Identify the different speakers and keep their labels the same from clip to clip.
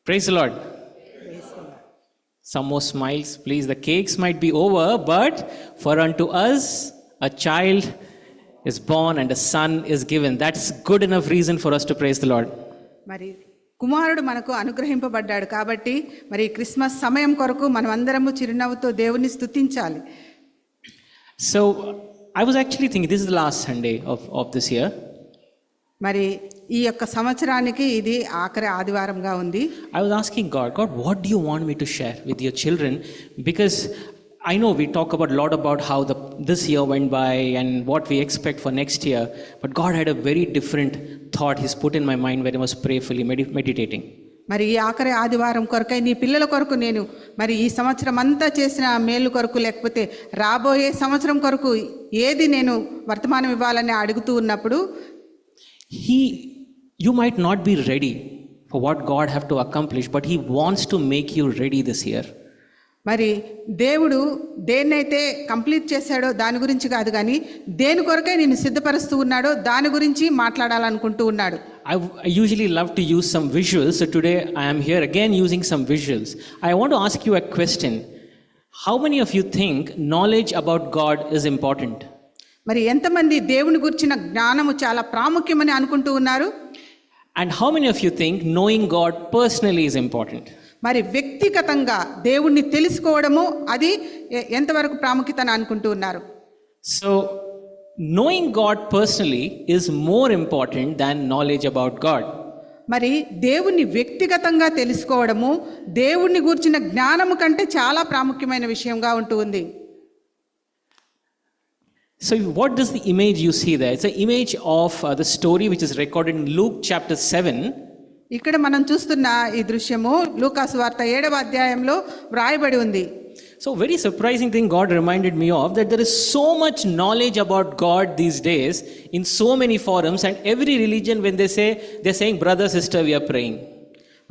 Speaker 1: Praise the Lord. Some more smiles, please. The cakes might be over, but for unto us a child is born and a son is given. That's good enough reason for us to praise the Lord.
Speaker 2: మరి కుమారుడు మనకు అనుగ్రహింపబడ్డాడు కాబట్టి మరి Christmas సమయం కొరకు మనం అందరము చిరునవ్వుతో దేవుని స్తుతించాలి.
Speaker 1: So I was actually thinking this is the last Sunday of this year.
Speaker 2: మరి ఈ యొక్క సంవత్సరానికి ఇది ఆఖరి ఆదివారంగా ఉంది.
Speaker 1: I was asking God, what do you want me to share with your children? Because I know we talk about a lot about how this year went by and what we expect for next year, but God had a very different thought He's put in my mind when I was prayerfully meditating.
Speaker 2: మరి ఈ ఆఖరి ఆదివారం కొరకై నీ పిల్లల కొరకు నేను మరి ఈ సంవత్సరం అంతా చేసిన మేలు కొరకు లేకపోతే రాబోయే సంవత్సరం కొరకు ఏది నేను వర్తమానం ఇవ్వాలని అడుగుతూ ఉన్నప్పుడు
Speaker 1: you might not be ready for what God have to accomplish, but He wants to make you ready this year.
Speaker 2: మరి దేవుడు దేన్నైతే కంప్లీట్ చేశాడో దాని గురించి కాదు కానీ దేని కొరకై నేను సిద్ధపరుస్తూ ఉన్నాడో దాని గురించి మాట్లాడాలనుకుంటూ ఉన్నాడు.
Speaker 1: I usually love to use some visuals, so today I am here again using some visuals. I want to ask you a question. How many of you think knowledge about God is important?
Speaker 2: మరి ఎంతమంది దేవుని గురించిన జ్ఞానము చాలా ప్రాముఖ్యమని అనుకుంటూ ఉన్నారు?
Speaker 1: And how many of you think knowing God personally is important?
Speaker 2: మరి వ్యక్తిగతంగా దేవుణ్ణి తెలుసుకోవడము అది ఎంతవరకు ప్రాముఖ్యతని అనుకుంటూ ఉన్నారు?
Speaker 1: So knowing God personally is more important than knowledge about God.
Speaker 2: మరి దేవుణ్ణి వ్యక్తిగతంగా తెలుసుకోవడము దేవుణ్ణి గురించిన జ్ఞానము కంటే చాలా ప్రాముఖ్యమైన విషయంగా ఉంటుంది.
Speaker 1: So what does the image you see there? It's an image of the story which is recorded in Luke chapter 7.
Speaker 2: ఇక్కడ మనం చూస్తున్న ఈ దృశ్యము లూకా సువార్త 7వ అధ్యాయంలో వ్రాయబడి ఉంది.
Speaker 1: So very surprising thing God reminded me of, that there is so much knowledge about God these days in so many forums, and every religion when they're saying brother sister we are praying.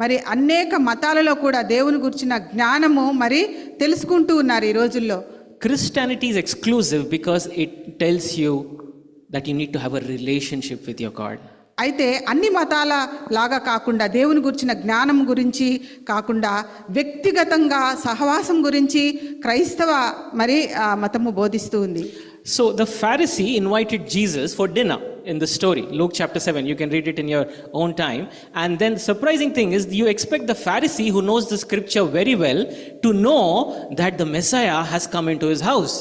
Speaker 2: మరి అనేక మతాలలో కూడా దేవుని గురించిన జ్ఞానము మరి తెలుసుకుంటూ ఉన్నారు ఈ రోజుల్లో.
Speaker 1: Christianity is exclusive because it tells you that you need to have a relationship with your God.
Speaker 2: అయితే అన్ని మతాల లాగా కాకుండా దేవుని గురించిన జ్ఞానం గురించి కాకుండా వ్యక్తిగతంగా సహవాసం గురించి క్రైస్తవ మరి మతము బోధిస్తూ ఉంది.
Speaker 1: So the Pharisee invited Jesus for dinner in the story, Luke chapter 7. You can read it in your own time. And then the surprising thing is, you expect the Pharisee who knows the scripture very well to know that the Messiah has come into his house.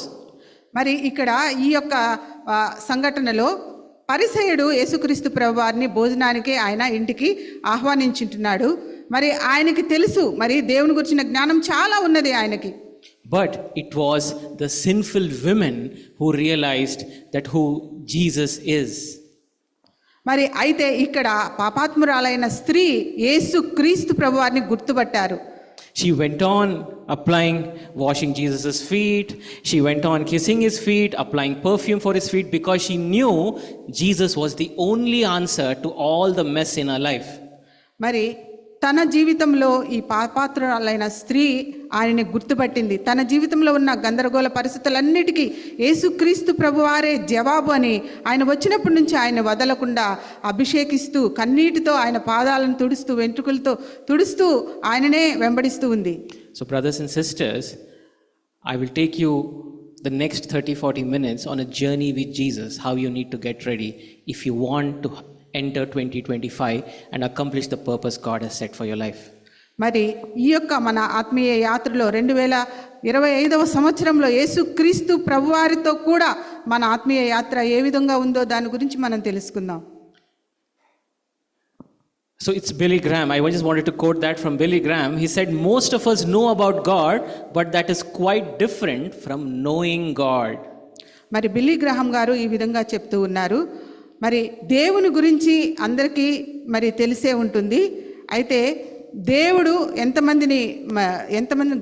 Speaker 2: మరి ఇక్కడ ఈ యొక్క సంఘటనలో పరిసయ్యుడు యేసుక్రీస్తు ప్రభువారిని భోజనానికి ఆయన ఇంటికి ఆహ్వానించుంటున్నాడు. మరి ఆయనకి తెలుసు మరి దేవుని గురించిన జ్ఞానం చాలా ఉన్నది ఆయనకి.
Speaker 1: But it was the sinful women who realized that who Jesus is.
Speaker 2: మరి అయితే ఇక్కడ పాపాత్మురాలైన స్త్రీ యేసుక్రీస్తు ప్రభువారిని గుర్తుపట్టారు.
Speaker 1: She went on washing Jesus' feet. She went on kissing his feet, applying perfume for his feet, because she knew Jesus was the only answer to all the mess in her life.
Speaker 2: మరి తన జీవితంలో ఈ పాపాత్రురాలైన స్త్రీ ఆయనని గుర్తుపట్టింది. తన జీవితంలో ఉన్న గందరగోళ పరిస్థితులన్నిటికీ యేసుక్రీస్తు ప్రభువారే జవాబు అని ఆయన వచ్చినప్పటి నుంచి ఆయన వదలకుండా అభిషేకిస్తూ కన్నీటితో ఆయన పాదాలను తుడుస్తూ వెంట్రుకలతో తుడుస్తూ ఆయననే వెంబడిస్తూ ఉంది.
Speaker 1: So brothers and sisters, I will take you the next 30-40 minutes on a journey with Jesus, how you need to get ready if you want to enter 2025 and accomplish the purpose God has set for your life.
Speaker 2: మరి ఈ యొక్క మన ఆత్మీయ యాత్రలో 2025వ సంవత్సరంలో యేసుక్రీస్తు ప్రభువారితో కూడా మన ఆత్మీయ యాత్ర ఏ విధంగా ఉందో దాని గురించి మనం తెలుసుకుందాం.
Speaker 1: So it's Billy Graham. I just wanted to quote that from Billy Graham. He said, most of us know about God, but that is quite different from knowing God.
Speaker 2: మరి బిల్లీ గ్రాహం గారు ఈ విధంగా చెప్తూ ఉన్నారు. మరి దేవుని గురించి అందరికీ మరి తెలిసే ఉంటుంది. అయితే దేవుడు ఎంతమందిని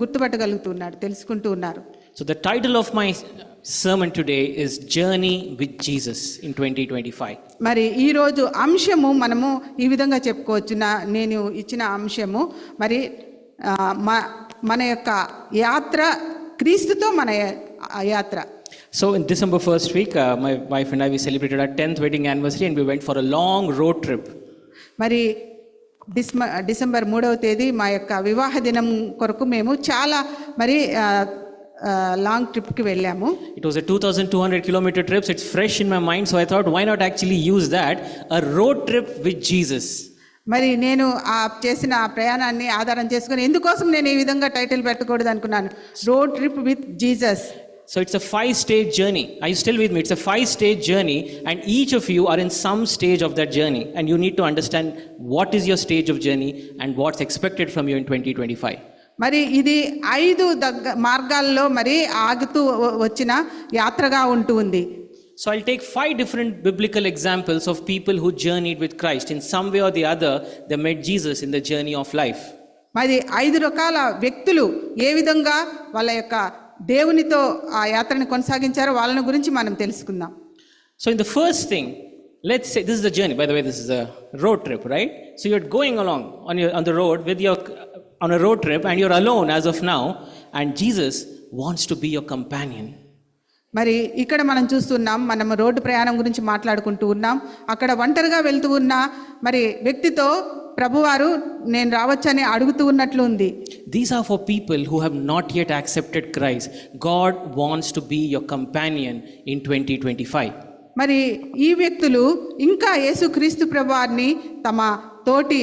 Speaker 2: గుర్తుపట్టగలుగుతున్నాడు, తెలుసుకుంటూ ఉన్నారు.
Speaker 1: So the title of my sermon today is Journey with Jesus in 2025.
Speaker 2: మరి ఈ రోజు అంశము మనము ఈ విధంగా చెప్పుకోవచ్చు. నేను ఇచ్చిన అంశము మరి మన యొక్క యాత్ర, క్రీస్తుతో మన యాత్ర.
Speaker 1: So in December 1st week, my wife and I, we celebrated our 10th wedding anniversary and we went for a long road trip.
Speaker 2: మరి డిసెంబర్ 3వ తేదీ మా యొక్క వివాహ దినం కొరకు మేము చాలా మరి లాంగ్ ట్రిప్కి వెళ్ళాము.
Speaker 1: It was a 2,200 kilometer trip. So it's fresh in my mind. So I thought, why not actually use that, a road trip with Jesus.
Speaker 2: మరి నేను చేసిన ఆ ప్రయాణాన్ని ఆధారం చేసుకుని ఎందుకోసం నేను ఈ విధంగా టైటిల్ పెట్టకూడదు అనుకున్నాను, road trip with Jesus.
Speaker 1: So it's a 5-stage journey. Are you still with me? It's a 5-stage journey, and each of you are in some stage of that journey, and you need to understand what is your stage of journey and what's expected from you in 2025.
Speaker 2: మరి ఇది 5 మార్గాల్లో మరి ఆగుతూ వచ్చిన యాత్రగా ఉంటుంది.
Speaker 1: So I'll take 5 different biblical examples of people who journeyed with Christ. In some way or the other, they met Jesus in the journey of life.
Speaker 2: మరి 5 రకాల వ్యక్తులు ఏ విధంగా వాళ్ళ యొక్క దేవునితో ఆ యాత్రను కొనసాగించారో వాళ్ళని గురించి మనం తెలుసుకుందాం.
Speaker 1: So in the first thing, let's say this is the journey. By the way, this is a road trip, right? So you're going along on the road with your on a road trip, and you're alone as of now, and Jesus wants to be your companion.
Speaker 2: మరి ఇక్కడ మనం చూస్తున్నాం, మనం road ప్రయాణం గురించి మాట్లాడుకుంటూ ఉన్నాం. అక్కడ ఒంటరిగా వెళ్తూ ఉన్న మరి వ్యక్తితో ప్రభువారు నేను రావచ్చని అడుగుతూ ఉన్నట్లు ఉంది.
Speaker 1: These are for people who have not yet accepted Christ. God wants to be your companion in 2025.
Speaker 2: మరి ఈ వ్యక్తులు ఇంకా యేసుక్రీస్తు ప్రభువారిని తమ తోటి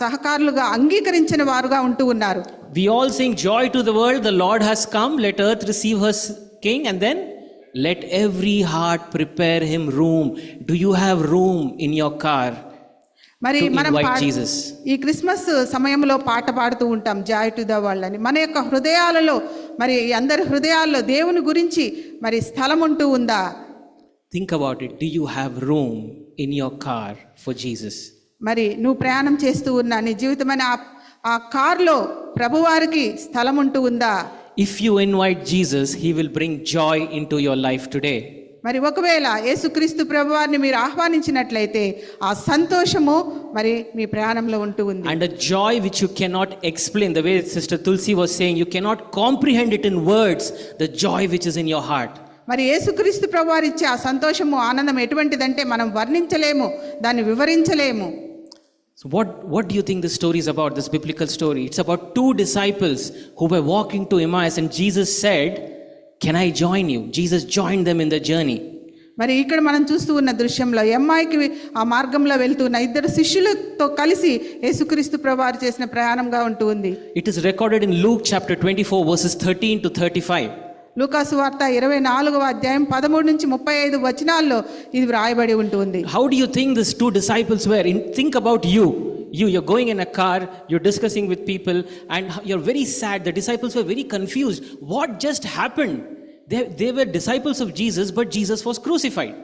Speaker 2: సహకారులుగా అంగీకరించిన వారుగా ఉంటూ ఉన్నారు.
Speaker 1: We all sing joy to the world, the Lord has come, let earth receive her king, and then let every heart prepare him room. Do you have room in your car?
Speaker 2: మరి మనం
Speaker 1: Jesus.
Speaker 2: ఈ Christmas సమయంలో పాట పాడుతూ ఉంటాం, Joy to the world అని. మన యొక్క హృదయాలలో మరి అందరి హృదయాల్లో దేవుని గురించి మరి స్థలం ఉంటూ ఉందా?
Speaker 1: Think about it. Do you have room in your car for Jesus?
Speaker 2: మరి నువ్వు ప్రయాణం చేస్తూ ఉన్నా నీ జీవితమైన ఆ కార్లో ప్రభువారికి స్థలం ఉంటూ ఉందా?
Speaker 1: If you invite Jesus, he will bring joy into your life today.
Speaker 2: మరి ఒకవేళ యేసుక్రీస్తు ప్రభువారిని మీరు ఆహ్వానించినట్లయితే ఆ సంతోషము మరి మీ ప్రయాణంలో ఉంటూ ఉంది.
Speaker 1: And a joy which you cannot explain, the way Sister Tulsi was saying, you cannot comprehend it in words, the joy which is in your heart.
Speaker 2: మరి యేసుక్రీస్తు ప్రభువారు ఇచ్చే ఆ సంతోషము ఆనందం ఎటువంటిదంటే మనం వర్ణించలేము, దాన్ని వివరించలేము.
Speaker 1: So what do you think this story is about, this biblical story? It's about 2 disciples who were walking to Emmaus, and Jesus said, can I join you? Jesus joined them in the journey.
Speaker 2: మరి ఇక్కడ మనం చూస్తూ ఉన్న దృశ్యంలో ఎమ్మాయికి ఆ మార్గంలో వెళ్తున్న 2 శిష్యులతో కలిసి యేసుక్రీస్తు ప్రభువారు చేసిన ప్రయాణంగా ఉంటూ ఉంది.
Speaker 1: It is recorded in Luke chapter 24 verses 13 to 35.
Speaker 2: లూకాసు వార్త 24వ అధ్యాయం 13 నుంచి 35 వచనాల్లో ఇది వ్రాయబడి ఉంటుంది.
Speaker 1: How do you think these 2 disciples were? Think about you're going in a car, you're discussing with people, and you're very sad. The disciples were very confused. What just happened? They were disciples of Jesus, but Jesus was crucified.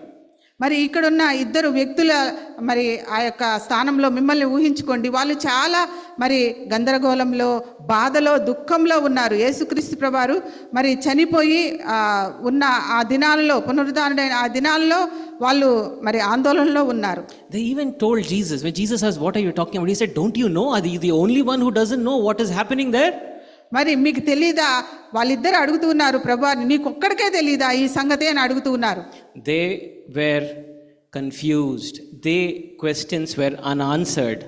Speaker 2: మరి ఇక్కడున్న 2 వ్యక్తుల మరి ఆ యొక్క స్థానంలో మిమ్మల్ని ఊహించుకోండి. వాళ్ళు చాలా మరి గందరగోళంలో, బాధలో, దుఃఖంలో ఉన్నారు. యేసుక్రీస్తు ప్రభువారు మరి చనిపోయి ఉన్న ఆ దినాల్లో, పునరుద్ధానుడైన ఆ దినాల్లో వాళ్ళు మరి ఆందోళనలో ఉన్నారు.
Speaker 1: They even told Jesus, when Jesus asked, what are you talking about? He said, don't you know? Are you the only one who doesn't know what is happening there?
Speaker 2: మరి మీకు తెలీదా? వాళ్ళిద్దరు అడుగుతూ ఉన్నారు, ప్రభువారిని నీకు ఒక్కడికే తెలీదా ఈ సంగతి అని అడుగుతూ ఉన్నారు.
Speaker 1: They were confused. Their questions were unanswered.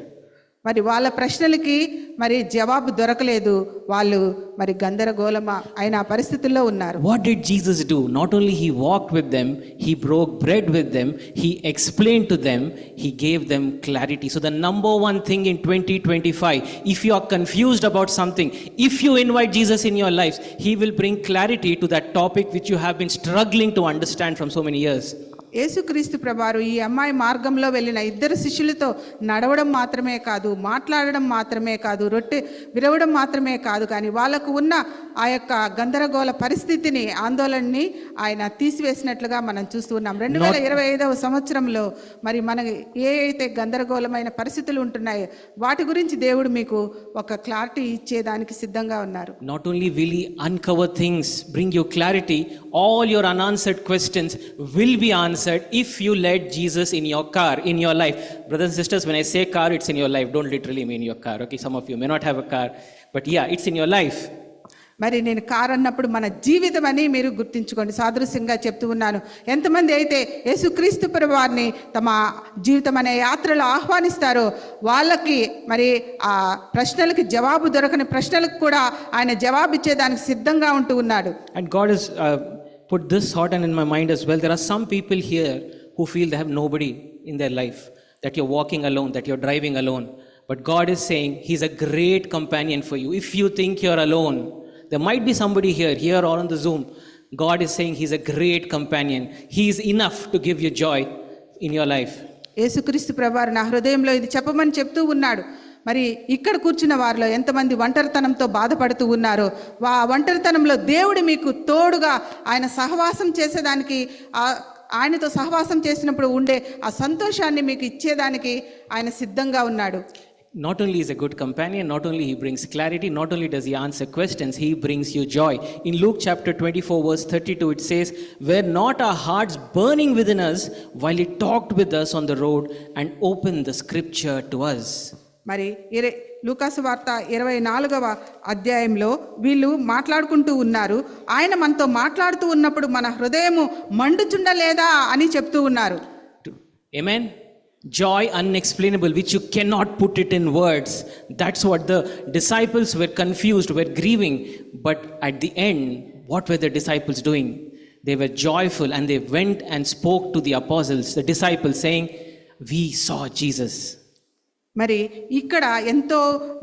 Speaker 2: మరి వాళ్ళ ప్రశ్నలకి మరి జవాబు దొరకలేదు. వాళ్ళు మరి గందరగోళం అయిన పరిస్థితుల్లో ఉన్నారు.
Speaker 1: What did Jesus do? Not only he walked with them, he broke bread with them, he explained to them, he gave them clarity. So the number one thing in 2025, if you are confused about something, if you invite Jesus in your lives, he will bring clarity to that topic which you have been struggling to understand from so many years.
Speaker 2: యేసుక్రీస్తు ప్రభువారు ఈ అమ్మాయి మార్గంలో వెళ్ళిన 2 శిష్యులతో నడవడం మాత్రమే కాదు, మాట్లాడడం మాత్రమే కాదు, రొట్టె విరవడం మాత్రమే కాదు, కానీ వాళ్ళకు ఉన్న ఆ యొక్క గందరగోళ పరిస్థితిని, ఆందోళనని ఆయన తీసివేసినట్లుగా మనం చూస్తూ ఉన్నాం. 2025వ సంవత్సరంలో మరి మనకి ఏ అయితే గందరగోళమైన పరిస్థితులు ఉంటున్నాయో వాటి గురించి దేవుడు మీకు ఒక క్లారిటీ ఇచ్చేదానికి సిద్ధంగా ఉన్నారు.
Speaker 1: Not only will he uncover things, bring you clarity, all your unanswered questions will be answered if you let Jesus in your car, in your life. Brothers and sisters, when I say car, it's in your life. Don't literally mean your car. Okay, some of you may not have a car, but yeah, it's in your life.
Speaker 2: మరి నేను car అన్నప్పుడు మన జీవితం అని మీరు గుర్తించుకోండి. సాదృశ్యంగా చెప్తూ ఉన్నాను. ఎంతమంది అయితే యేసుక్రీస్తు ప్రభువారిని తమ జీవితం అనే యాత్రలో ఆహ్వానిస్తారో వాళ్ళకి మరి ఆ ప్రశ్నలకి జవాబు దొరకని ప్రశ్నలకు కూడా ఆయన జవాబు ఇచ్చేదానికి సిద్ధంగా ఉంటూ ఉన్నాడు.
Speaker 1: And God has put this thought in my mind as well. There are some people here who feel they have nobody in their life, that you're walking alone, that you're driving alone. But God is saying He's a great companion for you. If you think you're alone, there might be somebody here or on the Zoom. God is saying He's a great companion. He is enough to give you joy in your life.
Speaker 2: యేసుక్రీస్తు ప్రభువారు నా హృదయంలో ఇది చెప్పమని చెప్తూ ఉన్నాడు. మరి ఇక్కడ కూర్చున్న వారిలో ఎంతమంది ఒంటరితనంతో బాధపడుతూ ఉన్నారో ఆ ఒంటరితనంలో దేవుడు మీకు తోడుగా ఆయన సహవాసం చేసేదానికి ఆయనతో సహవాసం చేసినప్పుడు ఉండే ఆ సంతోషాన్ని మీకు ఇచ్చేదానికి ఆయన సిద్ధంగా ఉన్నాడు.
Speaker 1: Not only is a good companion, not only he brings clarity, not only does he answer questions, he brings you joy. In Luke chapter 24 verse 32 it says, "Were not our hearts burning within us while he talked with us on the road and opened the scripture to us?"
Speaker 2: మరి లూకాసు వార్త 24వ అధ్యాయంలో వీళ్ళు మాట్లాడుకుంటూ ఉన్నారు. ఆయన మనతో మాట్లాడుతూ ఉన్నప్పుడు మన హృదయము మండుచుండలేదా అని చెప్తూ ఉన్నారు.
Speaker 1: Amen. Joy unexplainable, which you cannot put it in words. That's what the disciples were confused, were grieving. But at the end, what were the disciples doing? They were joyful and they went and spoke to the apostles, the disciples, saying, "We saw Jesus."
Speaker 2: మరి ఇక్కడ ఎంతో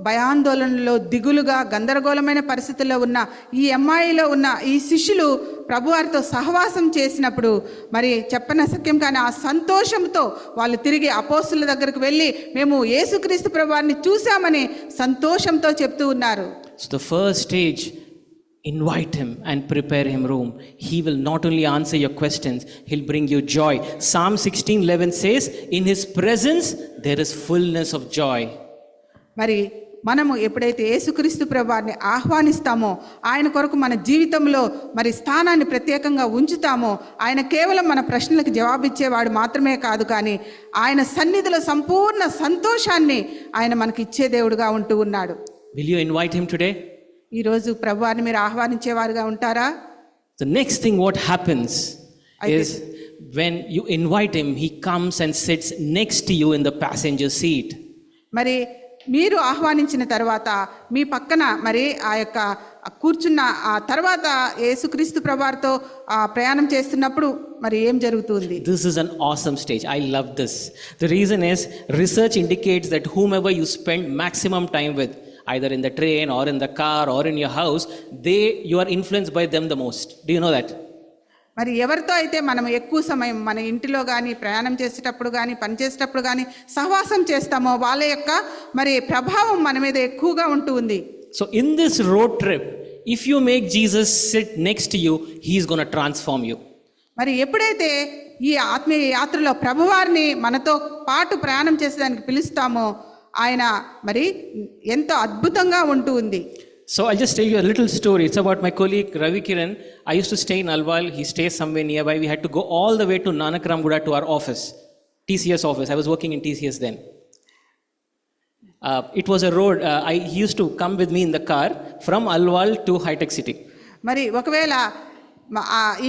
Speaker 2: భయాందోళనలో దిగులుగా గందరగోళమైన పరిస్థితుల్లో ఉన్న ఈ అమ్మాయిలో ఉన్న ఈ శిష్యులు ప్రభువారితో సహవాసం చేసినప్పుడు మరి చెప్పనసక్యం కానీ ఆ సంతోషంతో వాళ్ళు తిరిగి అపోస్తుల దగ్గరకు వెళ్ళి మేము యేసుక్రీస్తు ప్రభువారిని చూశామని సంతోషంతో చెప్తూ ఉన్నారు.
Speaker 1: So the first stage, invite him and prepare him room. He will not only answer your questions, he'll bring you joy. Psalm 16:11 says, "In his presence there is fullness of joy."
Speaker 2: మరి మనము ఎప్పుడైతే యేసుక్రీస్తు ప్రభువారిని ఆహ్వానిస్తామో ఆయన కొరకు మన జీవితంలో మరి స్థానాన్ని ప్రత్యేకంగా ఉంచుతామో ఆయన కేవలం మన ప్రశ్నలకు జవాబిచ్చేవాడు మాత్రమే కాదు, కానీ ఆయన సన్నిధిలో సంపూర్ణ సంతోషాన్ని ఆయన మనకి ఇచ్చే దేవుడుగా ఉంటూ ఉన్నాడు.
Speaker 1: Will you invite him today?
Speaker 2: ఈరోజు ప్రభువారిని మీరు ఆహ్వానించేవారుగా ఉంటారా?
Speaker 1: The next thing what happens is when you invite him, he comes and sits next to you in the passenger seat.
Speaker 2: మరి మీరు ఆహ్వానించిన తర్వాత మీ పక్కన మరి ఆ యొక్క కూర్చున్న ఆ తర్వాత యేసుక్రీస్తు ప్రభువారితో ప్రయాణం చేస్తున్నప్పుడు మరి ఏం జరుగుతుంది?
Speaker 1: This is an awesome stage. I love this. The reason is research indicates that whomever you spend maximum time with, either in the train or in the car or in your house, you are influenced by them the most. Do you know that?
Speaker 2: మరి ఎవరితో అయితే మనం ఎక్కువ సమయం మన ఇంటిలో కానీ ప్రయాణం చేసేటప్పుడు కానీ పనిచేసేటప్పుడు కానీ సహవాసం చేస్తామో వాళ్ళ యొక్క మరి ప్రభావం మన మీద ఎక్కువగా ఉంటుంది.
Speaker 1: So in this road trip, if you make Jesus sit next to you, he is going to transform you.
Speaker 2: మరి ఎప్పుడైతే ఈ ఆత్మీయ యాత్రలో ప్రభువారిని మనతో పాటు ప్రయాణం చేసేదానికి పిలుస్తామో ఆయన మరి ఎంతో అద్భుతంగా ఉంటుంది.
Speaker 1: So I'll just tell you a little story. It's about my colleague Ravi Kiran. I used to stay in Alwal. He stays somewhere nearby. We had to go all the way to Nanak Ramguda to our office, TCS office. I was working in TCS then. It was a road. He used to come with me in the car from Alwal to High Tech City.
Speaker 2: మరి ఒకవేళ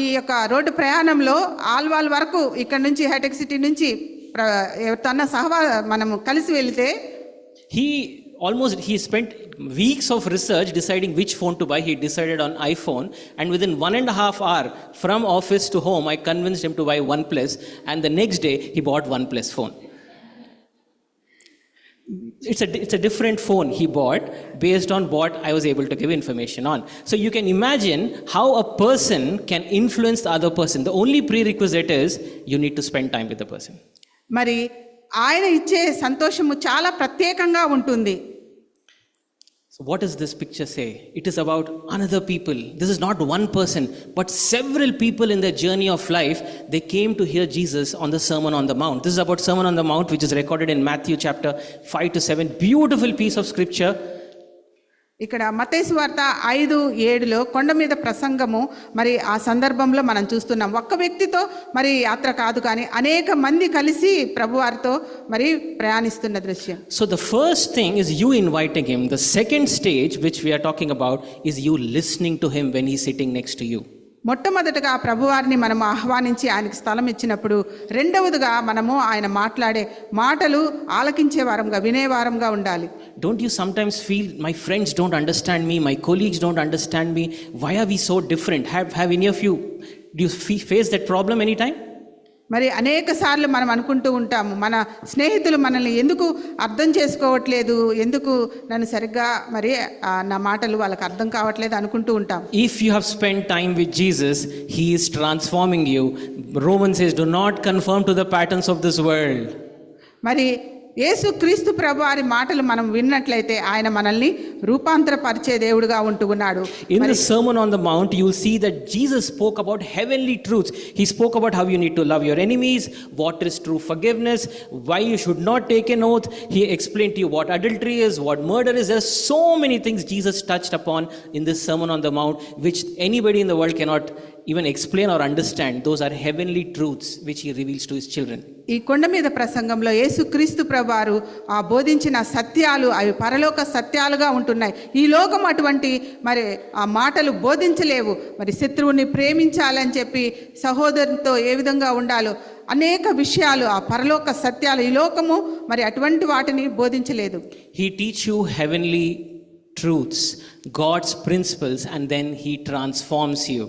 Speaker 2: ఈ యొక్క road ప్రయాణంలో ఆల్వాల్ వరకు ఇక్కడ నుంచి hitech city నుంచి తన మనం కలిసి వెళ్తే
Speaker 1: he spent weeks of research deciding which phone to buy. He decided on iPhone, and within 1.5 hours from office to home, I convinced him to buy OnePlus, and the next day he bought OnePlus phone. It's a different phone he bought based on what I was able to give information on. So you can imagine how a person can influence the other person. The only prerequisite is you need to spend time with the person.
Speaker 2: మరి ఆయన ఇచ్చే సంతోషము చాలా ప్రత్యేకంగా ఉంటుంది.
Speaker 1: So what does this picture say? It is about another people. This is not one person, but several people in their journey of life. They came to hear Jesus on the Sermon on the Mount. This is about Sermon on the Mount, which is recorded in Matthew chapter 5 to 7. Beautiful piece of scripture.
Speaker 2: ఇక్కడ మత్తయి సువార్త 5:7 కొండ మీద ప్రసంగము. మరి ఆ సందర్భంలో మనం చూస్తున్నాం, ఒక్క వ్యక్తితో మరి యాత్ర కాదు కానీ అనేక మంది కలిసి ప్రభువారితో మరి ప్రయాణిస్తున్న దృశ్యం.
Speaker 1: So the first thing is you inviting him. The second stage which we are talking about is you listening to him when he's sitting next to you.
Speaker 2: మొట్టమొదటగా ప్రభువారిని మనం ఆహ్వానించి ఆయనకి స్థలం ఇచ్చినప్పుడు, రెండవదిగా మనము ఆయన మాట్లాడే మాటలు ఆలకించే వారంగా, వినేవారంగా ఉండాలి.
Speaker 1: Don't you sometimes feel my friends don't understand me, my colleagues don't understand me, why are we so different? Have any of you, do you face that problem anytime?
Speaker 2: మరి అనేక సార్లు మనం అనుకుంటూ ఉంటాము, మన స్నేహితులు మనల్ని ఎందుకు అర్థం చేసుకోవట్లేదు, ఎందుకు నన్ను సరిగ్గా మరి నా మాటలు వాళ్ళకి అర్థం కావట్లేదు అనుకుంటూ ఉంటాం.
Speaker 1: If you have spent time with Jesus, he is transforming you. Romans says, do not conform to the patterns of this world.
Speaker 2: మరి యేసు క్రీస్తు ప్రభు వారి మాటలు మనం విన్నట్లయితే ఆయన మనల్ని రూపాంతరపరిచే దేవుడుగా ఉంటూ ఉన్నాడు.
Speaker 1: In the Sermon on the Mount, you will see that Jesus spoke about heavenly truths. He spoke about how you need to love your enemies, what is true forgiveness, why you should not take an oath. He explained to you what adultery is, what murder is. There are so many things Jesus touched upon in this Sermon on the Mount, which anybody in the world cannot even explain or understand. Those are heavenly truths which he reveals to his children.
Speaker 2: ఈ కొండ మీద ప్రసంగంలో యేసు క్రీస్తు ప్రభువారు ఆ బోధించిన సత్యాలు అవి పరలోక సత్యాలుగా ఉంటున్నాయి. ఈ లోకం అటువంటి మరి ఆ మాటలు బోధించలేవు. మరి శత్రువుని ప్రేమించాలని చెప్పి, సహోదరునితో ఏ విధంగా ఉండాలో అనేక విషయాలు, ఆ పరలోక సత్యాలు ఈ లోకము మరి అటువంటి వాటిని బోధించలేదు.
Speaker 1: He teach you heavenly truths, God's principles, and then he transforms you.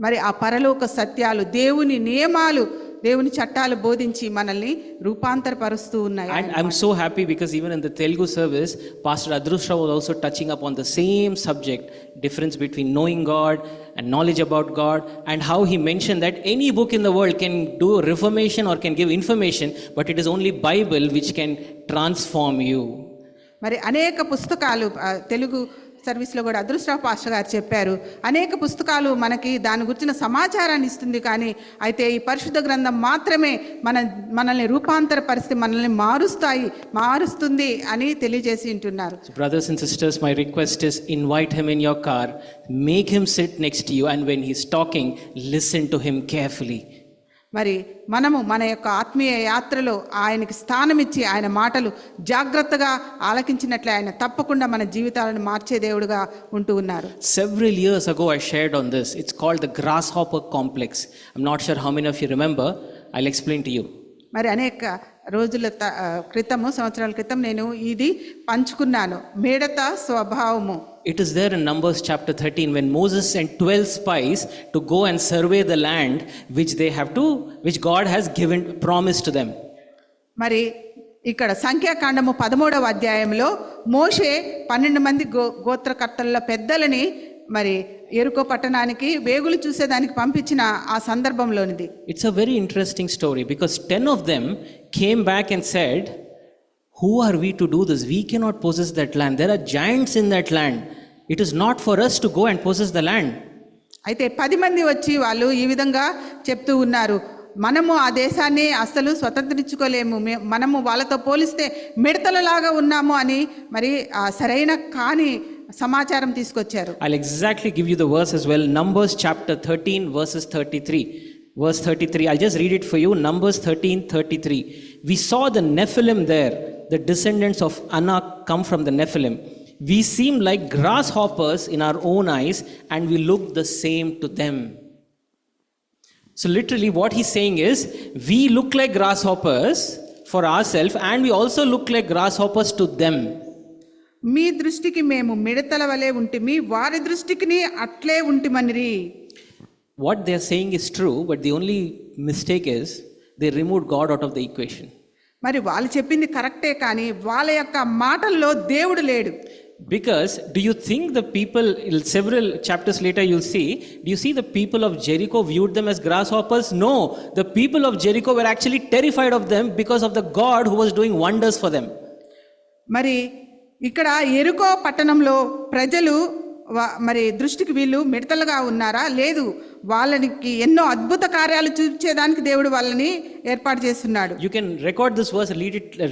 Speaker 2: మరి ఆ పరలోక సత్యాలు, దేవుని నియమాలు, దేవుని చట్టాలు బోధించి మనల్ని రూపాంతరపరుస్తూ ఉన్నాయి.
Speaker 1: And I'm so happy because even in the Telugu service, Pastor Adrusha was also touching upon the same subject, difference between knowing God and knowledge about God, and how he mentioned that any book in the world can do reformation or can give information, but it is only Bible which can transform you.
Speaker 2: మరి అనేక పుస్తకాలు తెలుగు సర్వీస్లో కూడా అదృష్టరావు pastor గారు చెప్పారు, అనేక పుస్తకాలు మనకి దాని గురించిన సమాచారాన్ని ఇస్తుంది, కానీ అయితే ఈ పరిశుద్ధ గ్రంథం మాత్రమే మనల్ని రూపాంతరపరిస్తే మనల్ని మారుస్తుంది అని తెలియజేసి ఉంటున్నారు.
Speaker 1: So brothers and sisters, my request is invite him in your car, make him sit next to you, and when he's talking, listen to him carefully.
Speaker 2: మరి మనము మన యొక్క ఆత్మీయ యాత్రలో ఆయనకి స్థానం ఇచ్చి ఆయన మాటలు జాగ్రత్తగా ఆలకించినట్లే ఆయన తప్పకుండా మన జీవితాలను మార్చే దేవుడుగా ఉంటూ ఉన్నారు.
Speaker 1: Several years ago I shared on this. It's called the grasshopper complex. I'm not sure how many of you remember. I'll explain to you.
Speaker 2: మరి అనేక రోజుల క్రితము, సంవత్సరాల క్రితం నేను ఇది పంచుకున్నాను, మిడత స్వభావము.
Speaker 1: It is there in Numbers chapter 13 when Moses sent 12 spies to go and survey the land which God has promised to them.
Speaker 2: మరి ఇక్కడ సంఖ్యాకాండము 13వ అధ్యాయంలో మోషే 12 మంది గోత్రకర్తల పెద్దలని మరి యెరికో పట్టణానికి వేగులు చూసేదానికి పంపించిన ఆ సందర్భంలోనిది.
Speaker 1: It's a very interesting story because 10 of them came back and said, who are we to do this? We cannot possess that land. There are giants in that land. It is not for us to go and possess the land.
Speaker 2: అయితే 10 మంది వచ్చి వాళ్ళు ఈ విధంగా చెప్తూ ఉన్నారు, మనము ఆ దేశాన్ని అస్సలు స్వతంత్రించుకోలేము, మనము వాళ్ళతో పోలిస్తే మిడతలలాగా ఉన్నాము అని మరి సరైన కాని సమాచారం తీసుకొచ్చారు.
Speaker 1: I'll exactly give you the verse as well. Numbers chapter 13 verses 33. Verse 33, I'll just read it for you. Numbers 13:33. We saw the Nephilim there, the descendants of Anak come from the Nephilim. We seem like grasshoppers in our own eyes, and we look the same to them. So literally what he's saying is, we look like grasshoppers for ourselves, and we also look like grasshoppers to them.
Speaker 2: మీ దృష్టికి మేము మిడతల వలె ఉంటిమి, వారి దృష్టికి అట్లే ఉంటిమనిరి.
Speaker 1: What they are saying is true, but the only mistake is they removed God out of the equation.
Speaker 2: మరి వాళ్ళు చెప్పింది కరెక్టే, కానీ వాళ్ళ యొక్క మాటల్లో దేవుడు లేడు.
Speaker 1: Because do you think the people, several chapters later you'll see, do you see the people of Jericho viewed them as grasshoppers? No, the people of Jericho were actually terrified of them because of the God who was doing wonders for them.
Speaker 2: మరి ఇక్కడ యెరికో పట్టణంలో ప్రజలు మరి దృష్టికి వీళ్ళు మిడతలుగా ఉన్నారా? లేదు, వాళ్ళకి ఎన్నో అద్భుత కార్యాలు చూపించేదానికి దేవుడు వాళ్ళని ఏర్పాటు చేస్తున్నాడు.
Speaker 1: You can record this verse,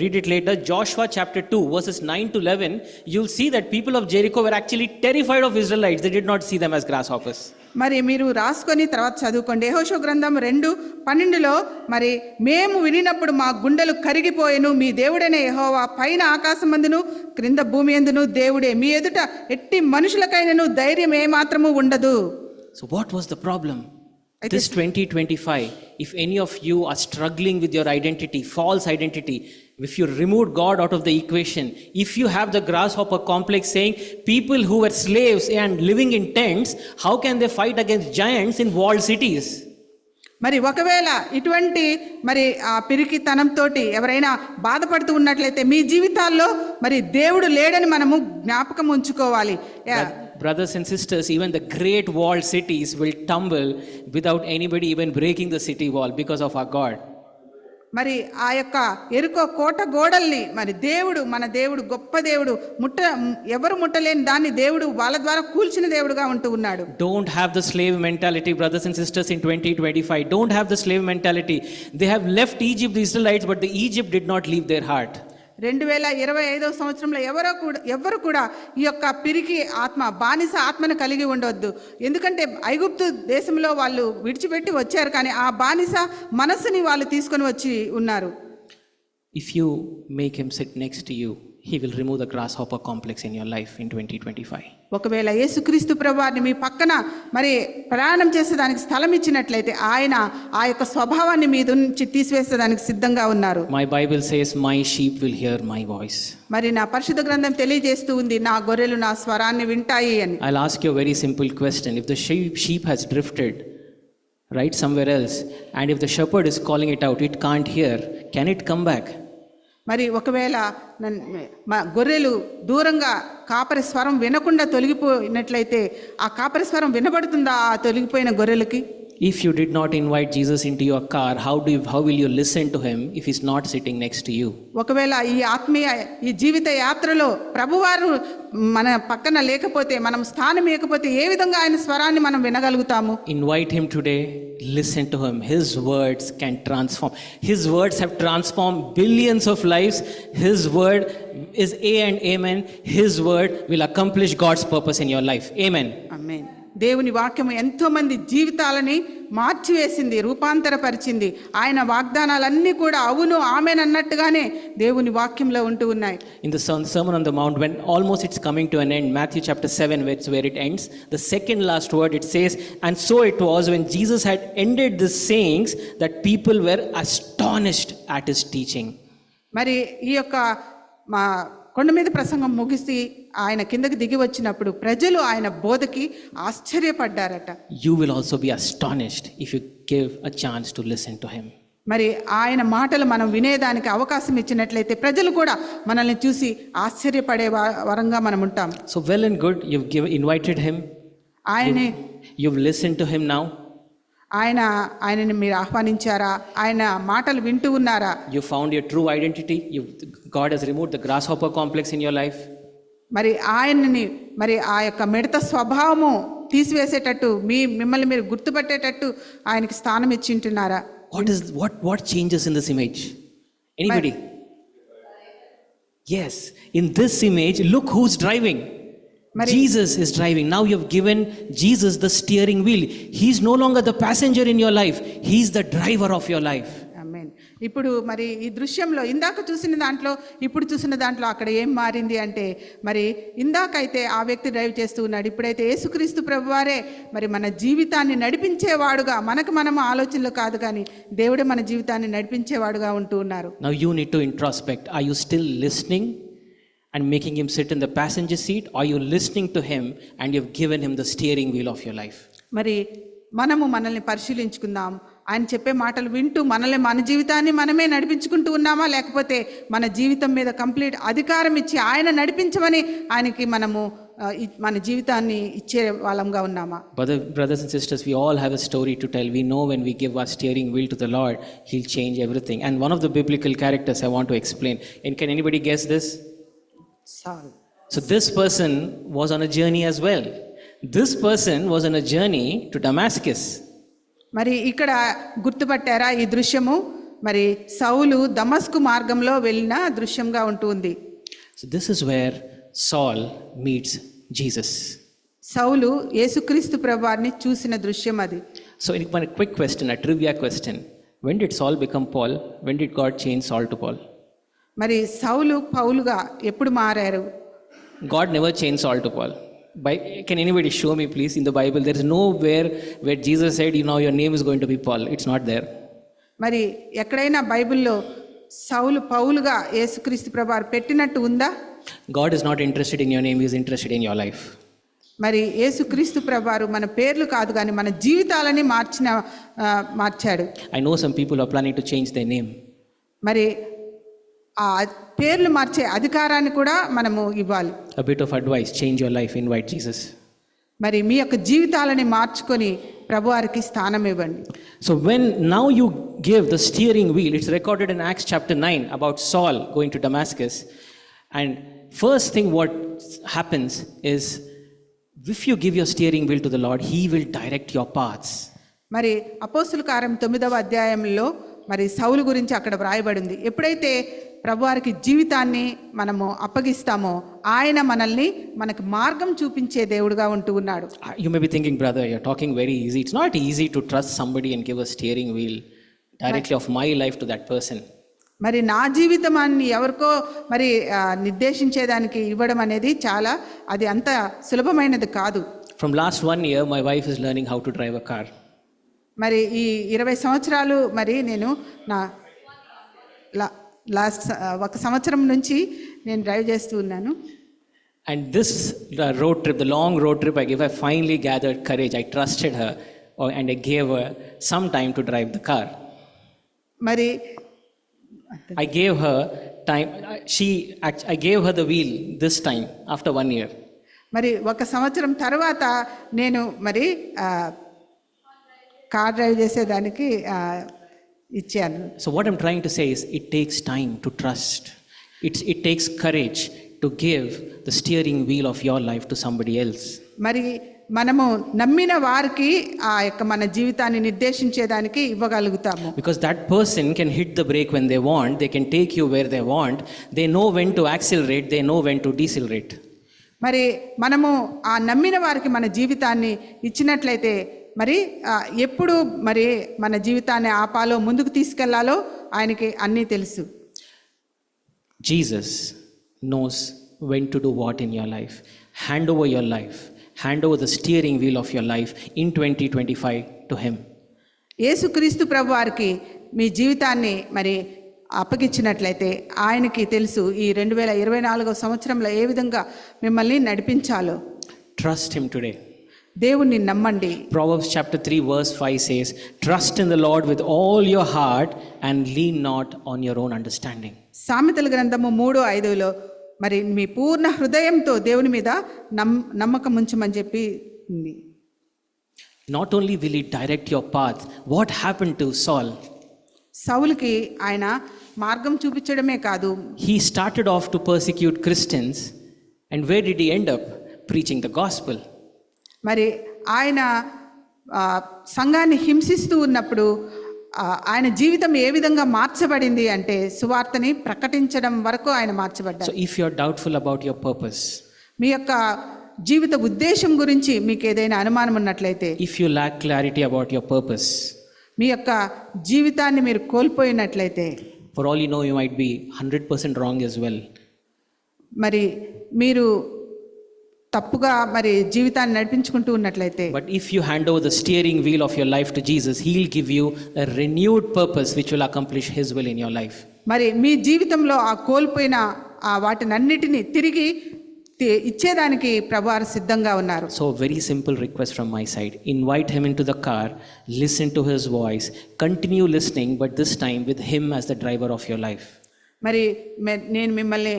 Speaker 1: read it later. Joshua chapter 2, verses 9 to 11. You'll see that people of Jericho were actually terrified of Israelites. They did not see them as grasshoppers.
Speaker 2: మరి మీరు రాసుకొని తర్వాత చదువుకోండి. యెహోషువ గ్రంథం 2:12లో మరి మేము వినినప్పుడు మా గుండెలు కరిగిపోయెను, మీ దేవుడైన యెహోవా పైన ఆకాశమందును క్రింద భూమి యందును దేవుడే, మీ ఎదుట ఎట్టి మనుషులకైనను ధైర్యం ఏమాత్రము ఉండదు.
Speaker 1: So what was the problem? This 2025, if any of you are struggling with your identity, false identity, if you removed God out of the equation, if you have the grasshopper complex saying people who were slaves and living in tents, how can they fight against giants in walled cities?
Speaker 2: మరి ఒకవేళ ఇటువంటి మరి ఆ పిరికితనంతో ఎవరైనా బాధపడుతూ ఉన్నట్లయితే మీ జీవితాల్లో మరి దేవుడు లేడని మనము జ్ఞాపకం ఉంచుకోవాలి.
Speaker 1: Brothers and sisters, even the great walled cities will tumble without anybody even breaking the city wall because of our God.
Speaker 2: మరి ఆ యొక్క ఎరుకో కోట గోడల్ని మరి దేవుడు, మన దేవుడు గొప్ప దేవుడు, ఎవరు ముట్టలేని దాన్ని దేవుడు వాళ్ళ ద్వారా కూల్చిన దేవుడుగా ఉంటూ ఉన్నాడు.
Speaker 1: Don't have the slave mentality, brothers and sisters, in 2025. Don't have the slave mentality. They have left Egypt, the Israelites, but the Egypt did not leave their heart.
Speaker 2: 2025 సంవత్సరంలో ఎవరు కూడా ఈ యొక్క పిరికి ఆత్మ, బానిస ఆత్మను కలిగి ఉండొద్దు. ఎందుకంటే ఐగుప్తు దేశంలో వాళ్ళు విడిచిపెట్టి వచ్చారు, కానీ ఆ బానిస మనస్సుని వాళ్ళు తీసుకొని వచ్చి ఉన్నారు.
Speaker 1: If you make him sit next to you, he will remove the grasshopper complex in your life in 2025.
Speaker 2: ఒకవేళ యేసుక్రీస్తు ప్రభువారిని మీ పక్కన మరి ప్రయాణం చేసేదానికి స్థలం ఇచ్చినట్లయితే ఆయన ఆ యొక్క స్వభావాన్ని మీ నుంచి తీసివేసేదానికి సిద్ధంగా ఉన్నారు.
Speaker 1: My Bible says, my sheep will hear my voice.
Speaker 2: మరి నా పరిశుద్ధ గ్రంథం తెలియజేస్తూ ఉంది, నా గొర్రెలు నా స్వరాన్ని వింటాయి అని.
Speaker 1: I'll ask you a very simple question. If the sheep has drifted right somewhere else, and if the shepherd is calling it out, it can't hear, can it come back?
Speaker 2: మరి ఒకవేళ గొర్రెలు దూరంగా కాపరి స్వరం వినకుండా తొలగిపోయినట్లయితే ఆ కాపరి స్వరం వినబడుతుందా ఆ తొలగిపోయిన గొర్రెలకి?
Speaker 1: If you did not invite Jesus into your car, how will you listen to him if he's not sitting next to you?
Speaker 2: ఒకవేళ ఈ జీవిత యాత్రలో ప్రభువారు మన పక్కన లేకపోతే, మనం స్థానం ఇవ్వకపోతే ఏ విధంగా ఆయన స్వరాన్ని మనం వినగలుగుతాము?
Speaker 1: Invite him today, listen to him. His words can transform. His words have transformed billions of lives. His word is A and amen. His word will accomplish God's purpose in your life. Amen.
Speaker 2: ఆమేన్. దేవుని వాక్యం ఎంతో మంది జీవితాలని మార్చివేసింది, రూపాంతరపరిచింది. ఆయన వాగ్దానాలన్నీ కూడా అవును amen అన్నట్టుగానే దేవుని వాక్యంలో ఉంటూ ఉన్నాయి.
Speaker 1: In the Sermon on the Mount, when almost it's coming to an end, Matthew chapter 7, where it ends, the second last word it says, and so it was when Jesus had ended the sayings that people were astonished at his teaching.
Speaker 2: మరి ఈ యొక్క మా కొండ మీద ప్రసంగం ముగిసి ఆయన కిందకి దిగి వచ్చినప్పుడు ప్రజలు ఆయన బోధకి ఆశ్చర్యపడ్డారట.
Speaker 1: You will also be astonished if you give a chance to listen to him.
Speaker 2: మరి ఆయన మాటలు మనం వినేదానికి అవకాశం ఇచ్చినట్లయితే ప్రజలు కూడా మనల్ని చూసి ఆశ్చర్యపడే వరంగా మనం ఉంటాం.
Speaker 1: So well and good, you've invited him. You've listened to him now.
Speaker 2: ఆయనని మీరు ఆహ్వానించారా? ఆయన మాటలు వింటూ ఉన్నారా?
Speaker 1: You found your true identity. God has removed the grasshopper complex in your life.
Speaker 2: మరి ఆయనని మరి ఆ యొక్క మిడత స్వభావము తీసివేసేటట్టు మిమ్మల్ని మీరు గుర్తుపట్టేటట్టు ఆయనకి స్థానం ఇచ్చింటున్నారా?
Speaker 1: What changes in this image? Anybody? Yes, in this image, look who's driving. Jesus is driving. Now you've given Jesus the steering wheel. He's no longer the passenger in your life. He's the driver of your life.
Speaker 2: ఆమేన్. ఇప్పుడు మరి ఈ దృశ్యంలో ఇందాక చూసిన దాంట్లో ఇప్పుడు చూసిన దాంట్లో అక్కడ ఏం మారింది అంటే, మరి ఇందాకైతే ఆ వ్యక్తి డ్రైవ్ చేస్తూ ఉన్నాడు, ఇప్పుడైతే యేసుక్రీస్తు ప్రభువారే మరి మన జీవితాన్ని నడిపించేవాడుగా, మనము ఆలోచనలు కాదు కానీ దేవుడే మన జీవితాన్ని నడిపించేవాడుగా ఉంటూ ఉన్నారు.
Speaker 1: Now you need to introspect. Are you still listening and making him sit in the passenger seat? Are you listening to him and you've given him the steering wheel of your life?
Speaker 2: మరి మనల్ని పరిశీలించుకుందాం. ఆయన చెప్పే మాటలు వింటూ మన జీవితాన్ని మనమే నడిపించుకుంటూ ఉన్నామా, లేకపోతే మన జీవితం మీద కంప్లీట్ అధికారం ఇచ్చి ఆయన నడిపించమని ఆయనకి మనము మన జీవితాన్ని ఇచ్చే వాళ్ళంగా ఉన్నామా?
Speaker 1: Brothers and sisters, we all have a story to tell. We know when we give our steering wheel to the Lord, he'll change everything. And one of the biblical characters I want to explain. And can anybody guess this?
Speaker 2: Saul.
Speaker 1: So this person was on a journey as well. This person was on a journey to Damascus.
Speaker 2: మరి ఇక్కడ గుర్తుపట్టారా ఈ దృశ్యము? మరి సౌలు దమస్కు మార్గంలో వెళ్ళిన దృశ్యంగా ఉంటుంది.
Speaker 1: So this is where Saul meets Jesus.
Speaker 2: సౌలు యేసుక్రీస్తు ప్రభువారిని చూసిన దృశ్యం అది.
Speaker 1: So one quick question, a trivia question. When did Saul become Paul? When did God change Saul to Paul?
Speaker 2: మరి సౌలు పౌలుగా ఎప్పుడు మారారు?
Speaker 1: God never changed Saul to Paul. Can anybody show me please in the Bible? There is nowhere where Jesus said, you know, your name is going to be Paul. It's not there.
Speaker 2: మరి ఎక్కడైనా బైబిల్లో సౌలు పౌలుగా యేసుక్రీస్తు ప్రభువారు పెట్టినట్టు ఉందా?
Speaker 1: God is not interested in your name, he is interested in your life.
Speaker 2: మరి యేసుక్రీస్తు ప్రభువారు మన పేర్లు కాదు కానీ మన జీవితాలని మార్చాడు.
Speaker 1: I know some people are planning to change their name.
Speaker 2: మరి ఆ పేర్లు మార్చే అధికారాన్ని కూడా మనము ఇవ్వాలి.
Speaker 1: A bit of advice, change your life, invite Jesus.
Speaker 2: మరి మీ యొక్క జీవితాలని మార్చుకొని ప్రభువారికి స్థానం ఇవ్వండి.
Speaker 1: So when now you give the steering wheel, it's recorded in Acts chapter 9 about Saul going to Damascus, and first thing what happens is if you give your steering wheel to the Lord, he will direct your paths.
Speaker 2: మరి అపోస్తుల కార్యం 9వ అధ్యాయంలో మరి సౌలు గురించి అక్కడ వ్రాయబడింది. ఎప్పుడైతే ప్రభువారికి జీవితాన్ని మనము అప్పగిస్తామో ఆయన మనకి మార్గం చూపించే దేవుడుగా ఉంటూ ఉన్నాడు.
Speaker 1: You may be thinking, brother, you're talking very easy. It's not easy to trust somebody and give a steering wheel directly of my life to that person.
Speaker 2: మరి నా జీవితాన్ని ఎవరికో మరి నిర్దేశించేదానికి ఇవ్వడం అనేది అది అంత సులభమైనది కాదు.
Speaker 1: From last 1 year my wife is learning how to drive a car.
Speaker 2: మరి ఈ 20 సంవత్సరాలు మరి నేను నా లాస్ట్ 1 సంవత్సరం నుంచి నేను డ్రైవ్ చేస్తూ ఉన్నాను.
Speaker 1: And this road trip, the long road trip I finally gathered courage. I trusted her and I gave her some time to drive the car.
Speaker 2: మరి
Speaker 1: I gave her time. I gave her the wheel this time after 1 year.
Speaker 2: మరి 1 సంవత్సరం తర్వాత నేను మరి car drive చేసేదానికి ఇచ్చాను.
Speaker 1: So what I'm trying to say is it takes time to trust. It takes courage to give the steering wheel of your life to somebody else.
Speaker 2: మరి మనము నమ్మిన వారికి ఆ యొక్క మన జీవితాన్ని నిర్దేశించేదానికి ఇవ్వగలుగుతాము.
Speaker 1: Because that person can hit the brake when they want, they can take you where they want, they know when to accelerate, they know when to decelerate.
Speaker 2: మరి మనము ఆ నమ్మిన వారికి మన జీవితాన్ని ఇచ్చినట్లయితే మరి ఎప్పుడు మరి మన జీవితాన్ని ఆపాలో ముందుకు తీసుకెళ్లాలో ఆయనకి అన్నీ తెలుసు.
Speaker 1: Jesus knows when to do what in your life. Hand over your life. Hand over the steering wheel of your life in 2025 to him.
Speaker 2: యేసుక్రీస్తు ప్రభువారికి మీ జీవితాన్ని మరి అప్పగించినట్లయితే ఆయనకి తెలుసు ఈ 2024వ సంవత్సరంలో ఏ విధంగా మిమ్మల్ని నడిపించాలో.
Speaker 1: Trust him today.
Speaker 2: దేవుణ్ణి నమ్మండి.
Speaker 1: Proverbs chapter 3 verse 5 says, "Trust in the Lord with all your heart and lean not on your own understanding."
Speaker 2: సామెతల గ్రంథము 3:5లో మరి మీ పూర్ణ హృదయంతో దేవుని మీద నమ్మకం ఉంచమని చెప్పి ఉంది.
Speaker 1: Not only will he direct your path, what happened to Saul?
Speaker 2: సౌలుకి ఆయన మార్గం చూపించడమే కాదు,
Speaker 1: He started off to persecute Christians, and where did he end up? Preaching the gospel.
Speaker 2: మరి ఆయన సంఘాన్ని హింసిస్తూ ఉన్నప్పుడు ఆయన జీవితం ఏ విధంగా మార్చబడింది అంటే సువార్తని ప్రకటించడం వరకు ఆయన మార్చబడ్డారు.
Speaker 1: So if you are doubtful about your purpose,
Speaker 2: మీ యొక్క జీవిత ఉద్దేశం గురించి మీకు ఏదైనా అనుమానం ఉన్నట్లయితే,
Speaker 1: if you lack clarity about your purpose,
Speaker 2: మీ యొక్క జీవితాన్ని మీరు కోల్పోయినట్లయితే,
Speaker 1: for all you know you might be 100% wrong as well.
Speaker 2: మరి మీరు తప్పుగా మరి జీవితాన్ని నడిపించుకుంటూ ఉన్నట్లయితే,
Speaker 1: but if you hand over the steering wheel of your life to Jesus, he'll give you a renewed purpose which will accomplish his will in your life.
Speaker 2: మరి మీ జీవితంలో ఆ కోల్పోయిన ఆ వాటినన్నిటిని తిరిగి ఇచ్చేదానికి ప్రభువారు సిద్ధంగా ఉన్నారు.
Speaker 1: So very simple request from my side, invite him into the car, listen to his voice, continue listening, but this time with him as the driver of your life.
Speaker 2: మరి నేను మిమ్మల్ని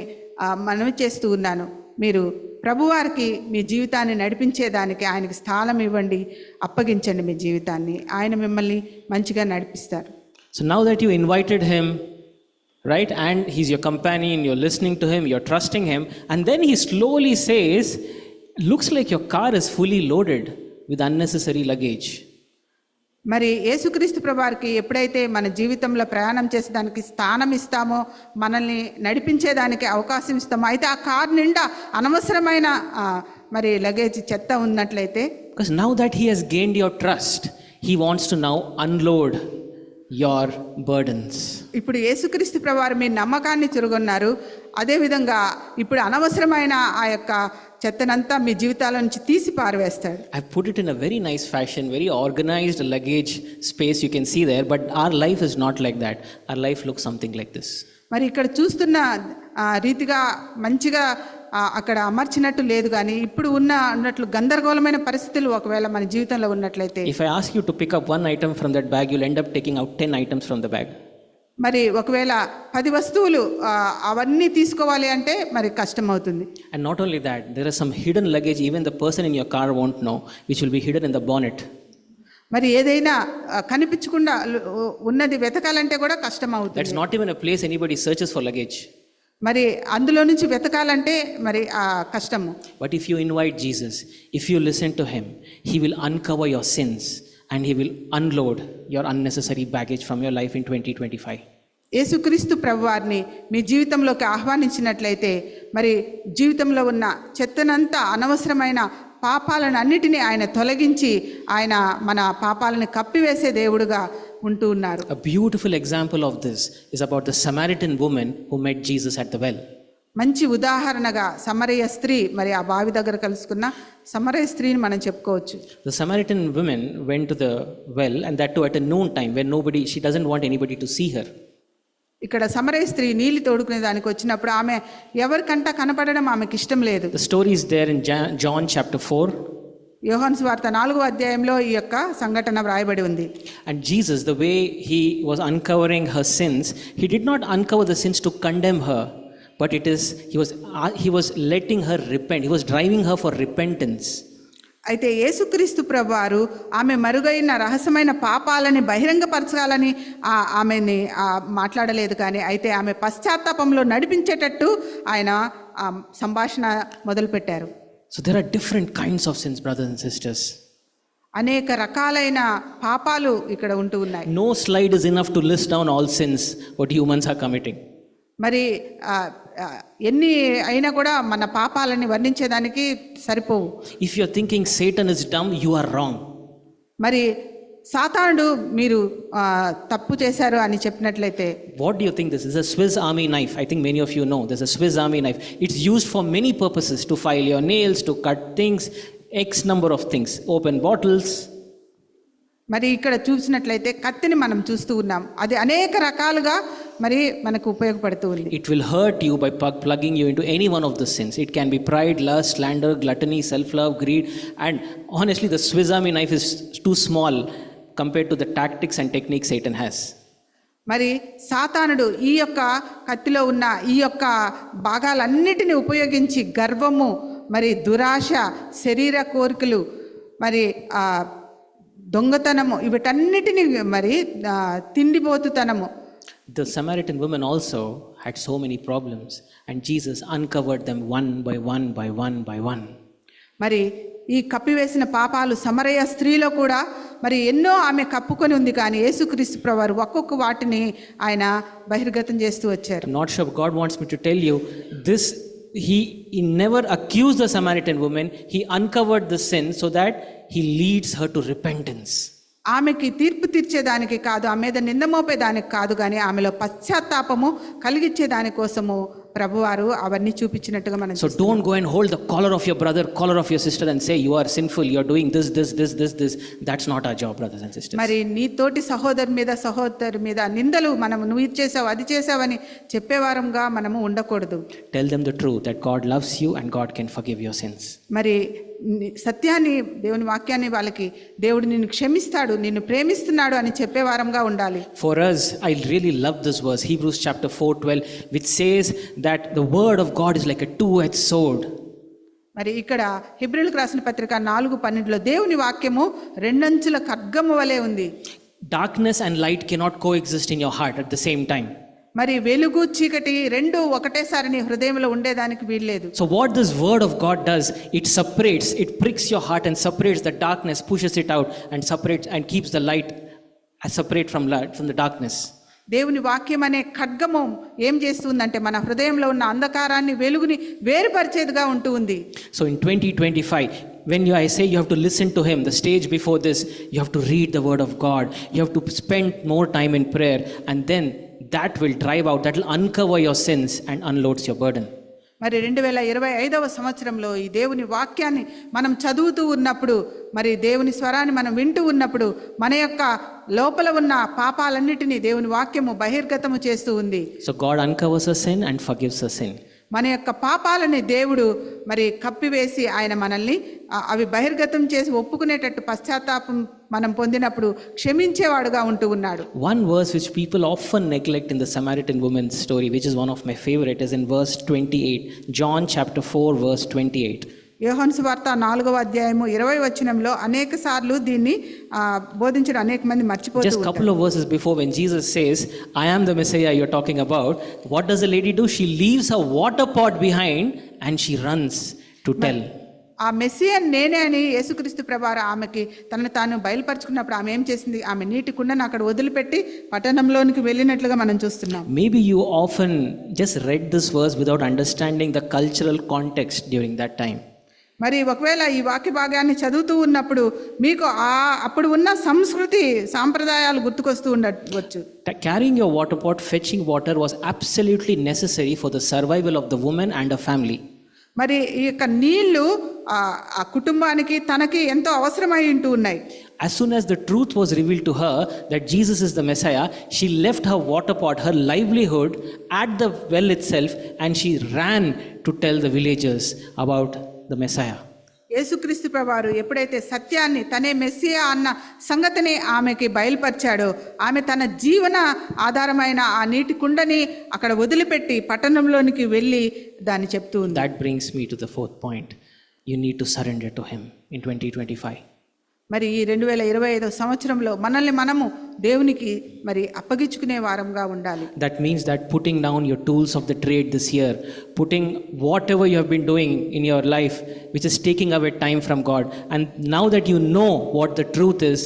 Speaker 2: మనవి చేస్తూ ఉన్నాను, మీరు ప్రభువారికి మీ జీవితాన్ని నడిపించేదానికి ఆయనకి స్థానం ఇవ్వండి, అప్పగించండి మీ జీవితాన్ని, ఆయన మిమ్మల్ని మంచిగా నడిపిస్తారు.
Speaker 1: So now that you invited him, right, and he's your companion, you're listening to him, you're trusting him, and then he slowly says, looks like your car is fully loaded with unnecessary luggage.
Speaker 2: మరి యేసుక్రీస్తు ప్రభువారికి ఎప్పుడైతే మన జీవితంలో ప్రయాణం చేసేదానికి స్థానం ఇస్తామో, మనల్ని నడిపించేదానికి అవకాశం ఇస్తామో, అయితే ఆ కార్ నిండా అనవసరమైన మరి లగేజ్ చెత్త ఉన్నట్లయితే,
Speaker 1: Because now that he has gained your trust, he wants to now unload your burdens.
Speaker 2: ఇప్పుడు యేసుక్రీస్తు ప్రభువారు మీ నమ్మకాన్ని చురుగొన్నారు. అదేవిధంగా ఇప్పుడు అనవసరమైన ఆ యొక్క చెత్తనంతా మీ జీవితాల నుంచి తీసి పారవేస్తాడు.
Speaker 1: I've put it in a very nice fashion, very organized luggage space you can see there, but our life is not like that. Our life looks something like this.
Speaker 2: మరి ఇక్కడ చూస్తున్న రీతిగా మంచిగా అక్కడ అమర్చినట్టు లేదు, కానీ ఇప్పుడు ఉన్నట్లు గందరగోళమైన పరిస్థితులు ఒకవేళ మన జీవితంలో ఉన్నట్లయితే,
Speaker 1: If I ask you to pick up one item from that bag, you'll end up taking out 10 items from the bag.
Speaker 2: మరి ఒకవేళ 10 వస్తువులు అవన్నీ తీసుకోవాలి అంటే మరి కష్టం అవుతుంది.
Speaker 1: And not only that, there is some hidden luggage even the person in your car won't know, which will be hidden in the bonnet.
Speaker 2: మరి ఏదైనా కనిపించకుండా ఉన్నది వెతకాలంటే కూడా కష్టం అవుతుంది.
Speaker 1: That's not even a place anybody searches for luggage.
Speaker 2: మరి అందులో నుంచి వెతకాలంటే మరి కష్టము.
Speaker 1: But if you invite Jesus, if you listen to him, he will uncover your sins and he will unload your unnecessary baggage from your life in 2025.
Speaker 2: యేసుక్రీస్తు ప్రభువారిని మీ జీవితంలోకి ఆహ్వానించినట్లయితే మరి జీవితంలో ఉన్న చెత్తనంతా, అనవసరమైన పాపాలను అన్నిటినీ ఆయన తొలగించి ఆయన మన పాపాలను కప్పివేసే దేవుడుగా ఉంటూ ఉన్నారు.
Speaker 1: A beautiful example of this is about the Samaritan woman who met Jesus at the well.
Speaker 2: మంచి ఉదాహరణగా సమరయ స్త్రీ, మరి ఆ బావి దగ్గర కలుసుకున్న సమరయ స్త్రీని మనం చెప్పుకోవచ్చు.
Speaker 1: The Samaritan woman went to the well, and that too at a noon time when she doesn't want anybody to see her.
Speaker 2: ఇక్కడ సమరయ స్త్రీ నీళ్లు తోడుకునే దానికి వచ్చినప్పుడు ఆమె ఎవరికంటా కనపడడం ఆమెకి ఇష్టం లేదు.
Speaker 1: The story is there in John chapter 4.
Speaker 2: యోహాను సువార్త 4వ అధ్యాయంలో ఈ యొక్క సంఘటన వ్రాయబడి ఉంది.
Speaker 1: And Jesus, the way he was uncovering her sins, he did not uncover the sins to condemn her, but he was letting her repent. He was driving her for repentance.
Speaker 2: అయితే యేసుక్రీస్తు ప్రభువారు ఆమె మరుగైన రహస్యమైన పాపాలని బహిరంగపరచాలని ఆమెని మాట్లాడలేదు, కానీ అయితే ఆమె పశ్చాత్తాపంలో నడిపించేటట్టు ఆయన సంభాషణ మొదలుపెట్టారు.
Speaker 1: So there are different kinds of sins, brothers and sisters.
Speaker 2: అనేక రకాలైన పాపాలు ఇక్కడ ఉంటూ ఉన్నాయి.
Speaker 1: No slide is enough to list down all sins what humans are committing.
Speaker 2: మరి ఎన్ని అయినా కూడా మన పాపాలని వర్ణించేదానికి సరిపోవు.
Speaker 1: If you are thinking Satan is dumb, you are wrong.
Speaker 2: మరి సాతానుడు మీరు తప్పు చేశారు అని చెప్పినట్లయితే,
Speaker 1: What do you think this is? A Swiss Army knife. I think many of you know there's a Swiss Army knife. It's used for many purposes, to file your nails, to cut things, X number of things, open bottles.
Speaker 2: మరి ఇక్కడ చూసినట్లయితే కత్తిని మనం చూస్తూ ఉన్నాం. అది అనేక రకాలుగా మరి మనకు ఉపయోగపడుతూ ఉంది.
Speaker 1: It will hurt you by plugging you into any one of the sins. It can be pride, lust, slander, gluttony, self-love, greed, and honestly the Swiss Army knife is too small compared to the tactics and techniques Satan has.
Speaker 2: మరి సాతానుడు ఈ యొక్క కత్తిలో ఉన్న ఈ యొక్క భాగాలన్నిటిని ఉపయోగించి గర్వము, మరి దురాశ, శరీర కోరికలు, మరి దొంగతనము, వీటన్నిటిని మరి తిండిపోతుతనము.
Speaker 1: The Samaritan woman also had so many problems, and Jesus uncovered them one by one by one by one.
Speaker 2: మరి ఈ కప్పివేసిన పాపాలు సమరయ స్త్రీలో కూడా మరి ఎన్నో ఆమె కప్పుకొని ఉంది, కానీ యేసుక్రీస్తు ప్రభువారు ఒక్కొక్క వాటిని ఆయన బహిర్గతం చేస్తూ వచ్చారు.
Speaker 1: I'm not sure God wants me to tell you this. He never accused the Samaritan woman. He uncovered the sin so that he leads her to repentance.
Speaker 2: ఆమెకి తీర్పు తీర్చేదానికి కాదు, ఆమె మీద నింద మోపేదానికి కాదు, కానీ ఆమెలో పశ్చాత్తాపము కలిగించే దానికోసము ప్రభువారు అవన్నీ చూపించినట్టుగా మనం.
Speaker 1: So don't go and hold the collar of your brother, collar of your sister and say you are sinful, you are doing this. That's not our job, brothers and sisters.
Speaker 2: మరి నీ తోటి సహోదరు మీద నిందలు మనము నువ్వు ఇది చేసావు అది చేసావని చెప్పేవారంగా మనము ఉండకూడదు.
Speaker 1: Tell them the truth that God loves you and God can forgive your sins.
Speaker 2: మరి సత్యాన్ని, దేవుని వాక్యాన్ని వాళ్ళకి దేవుడు నిన్ను క్షమిస్తాడు, నిన్ను ప్రేమిస్తున్నాడు అని చెప్పేవారంగా ఉండాలి.
Speaker 1: For us, I really love this verse, Hebrews chapter 4:12, which says that the word of God is like a two-edged sword.
Speaker 2: మరి ఇక్కడ హెబ్రీయులకు రాసిన పత్రిక 4:12లో దేవుని వాక్యము రెండంచుల ఖడ్గము వలె ఉంది.
Speaker 1: Darkness and light cannot coexist in your heart at the same time.
Speaker 2: మరి వెలుగు చీకటి రెండు ఒకటేసారి నీ హృదయంలో ఉండేదానికి వీల్లేదు.
Speaker 1: So what this word of God does, it separates, it pricks your heart and separates the darkness, pushes it out and separates and keeps the light separate from the darkness.
Speaker 2: దేవుని వాక్యం అనే ఖడ్గము ఏం చేస్తుందంటే మన హృదయంలో ఉన్న అంధకారాన్ని వెలుగుని వేరుపరిచేదిగా ఉంటూ ఉంది.
Speaker 1: So in 2025, when I say you have to listen to him, the stage before this, you have to read the word of God, you have to spend more time in prayer, and then that will drive out, that will uncover your sins and unloads your burden.
Speaker 2: మరి 2025వ సంవత్సరంలో ఈ దేవుని వాక్యాన్ని మనం చదువుతూ ఉన్నప్పుడు, మరి దేవుని స్వరాన్ని మనం వింటూ ఉన్నప్పుడు మన యొక్క లోపల ఉన్న పాపాలన్నిటినీ దేవుని వాక్యము బహిర్గతము చేస్తూ ఉంది.
Speaker 1: So God uncovers our sin and forgives our sin.
Speaker 2: మన యొక్క పాపాలని దేవుడు మరి కప్పివేసి ఆయన మనల్ని అవి బహిర్గతం చేసి ఒప్పుకునేటట్టు పశ్చాత్తాపం మనం పొందినప్పుడు క్షమించేవాడుగా ఉంటూ ఉన్నాడు.
Speaker 1: One verse which people often neglect in the Samaritan woman's story, which is one of my favorite, is in verse 28. John chapter 4 verse 28.
Speaker 2: యోహాను సువార్త 4వ అధ్యాయము 20వ వచనంలో అనేక సార్లు దీన్ని బోధించడం అనేక మంది మర్చిపోతూ
Speaker 1: Just couple of verses before, when Jesus says, I am the Messiah you're talking about, what does the lady do? She leaves her water pot behind and she runs to tell.
Speaker 2: ఆ మెస్సియన్ నేనే అని యేసుక్రీస్తు ప్రభువారు ఆమెకి తనను తాను బయలుపరుచుకున్నప్పుడు ఆమె ఏం చేసింది? ఆమె నీటి కుండను అక్కడ వదిలిపెట్టి పట్టణంలోనికి వెళ్ళినట్లుగా మనం చూస్తున్నాం.
Speaker 1: Maybe you often just read this verse without understanding the cultural context during that time.
Speaker 2: మరి ఒకవేళ ఈ వాక్య భాగాన్ని చదువుతూ ఉన్నప్పుడు మీకు అప్పుడు ఉన్న సంస్కృతి సాంప్రదాయాలు గుర్తుకొస్తూ ఉండవచ్చు.
Speaker 1: Carrying your water pot, fetching water was absolutely necessary for the survival of the woman and her family.
Speaker 2: మరి ఈ యొక్క నీళ్లు ఆ కుటుంబానికి తనకి ఎంతో అవసరమై ఉంటూ ఉన్నాయి.
Speaker 1: As soon as the truth was revealed to her that Jesus is the Messiah, she left her water pot, her livelihood, at the well itself, and she ran to tell the villagers about the Messiah.
Speaker 2: యేసుక్రీస్తు ప్రభువారు ఎప్పుడైతే సత్యాన్ని తనే Messiah అన్న సంగతిని ఆమెకి బయలుపరిచాడో, ఆమె తన జీవన ఆధారమైన ఆ నీటి కుండని అక్కడ వదిలిపెట్టి పట్టణంలోనికి వెళ్ళి దాన్ని చెప్తూ ఉంది.
Speaker 1: That brings me to the fourth point. You need to surrender to him in 2025.
Speaker 2: మరి ఈ 2025 సంవత్సరంలో మనల్ని మనము దేవునికి మరి అప్పగించుకునే వారంగా ఉండాలి.
Speaker 1: That means that putting down your tools of the trade this year, putting whatever you have been doing in your life which is taking away time from God, and now that you know what the truth is,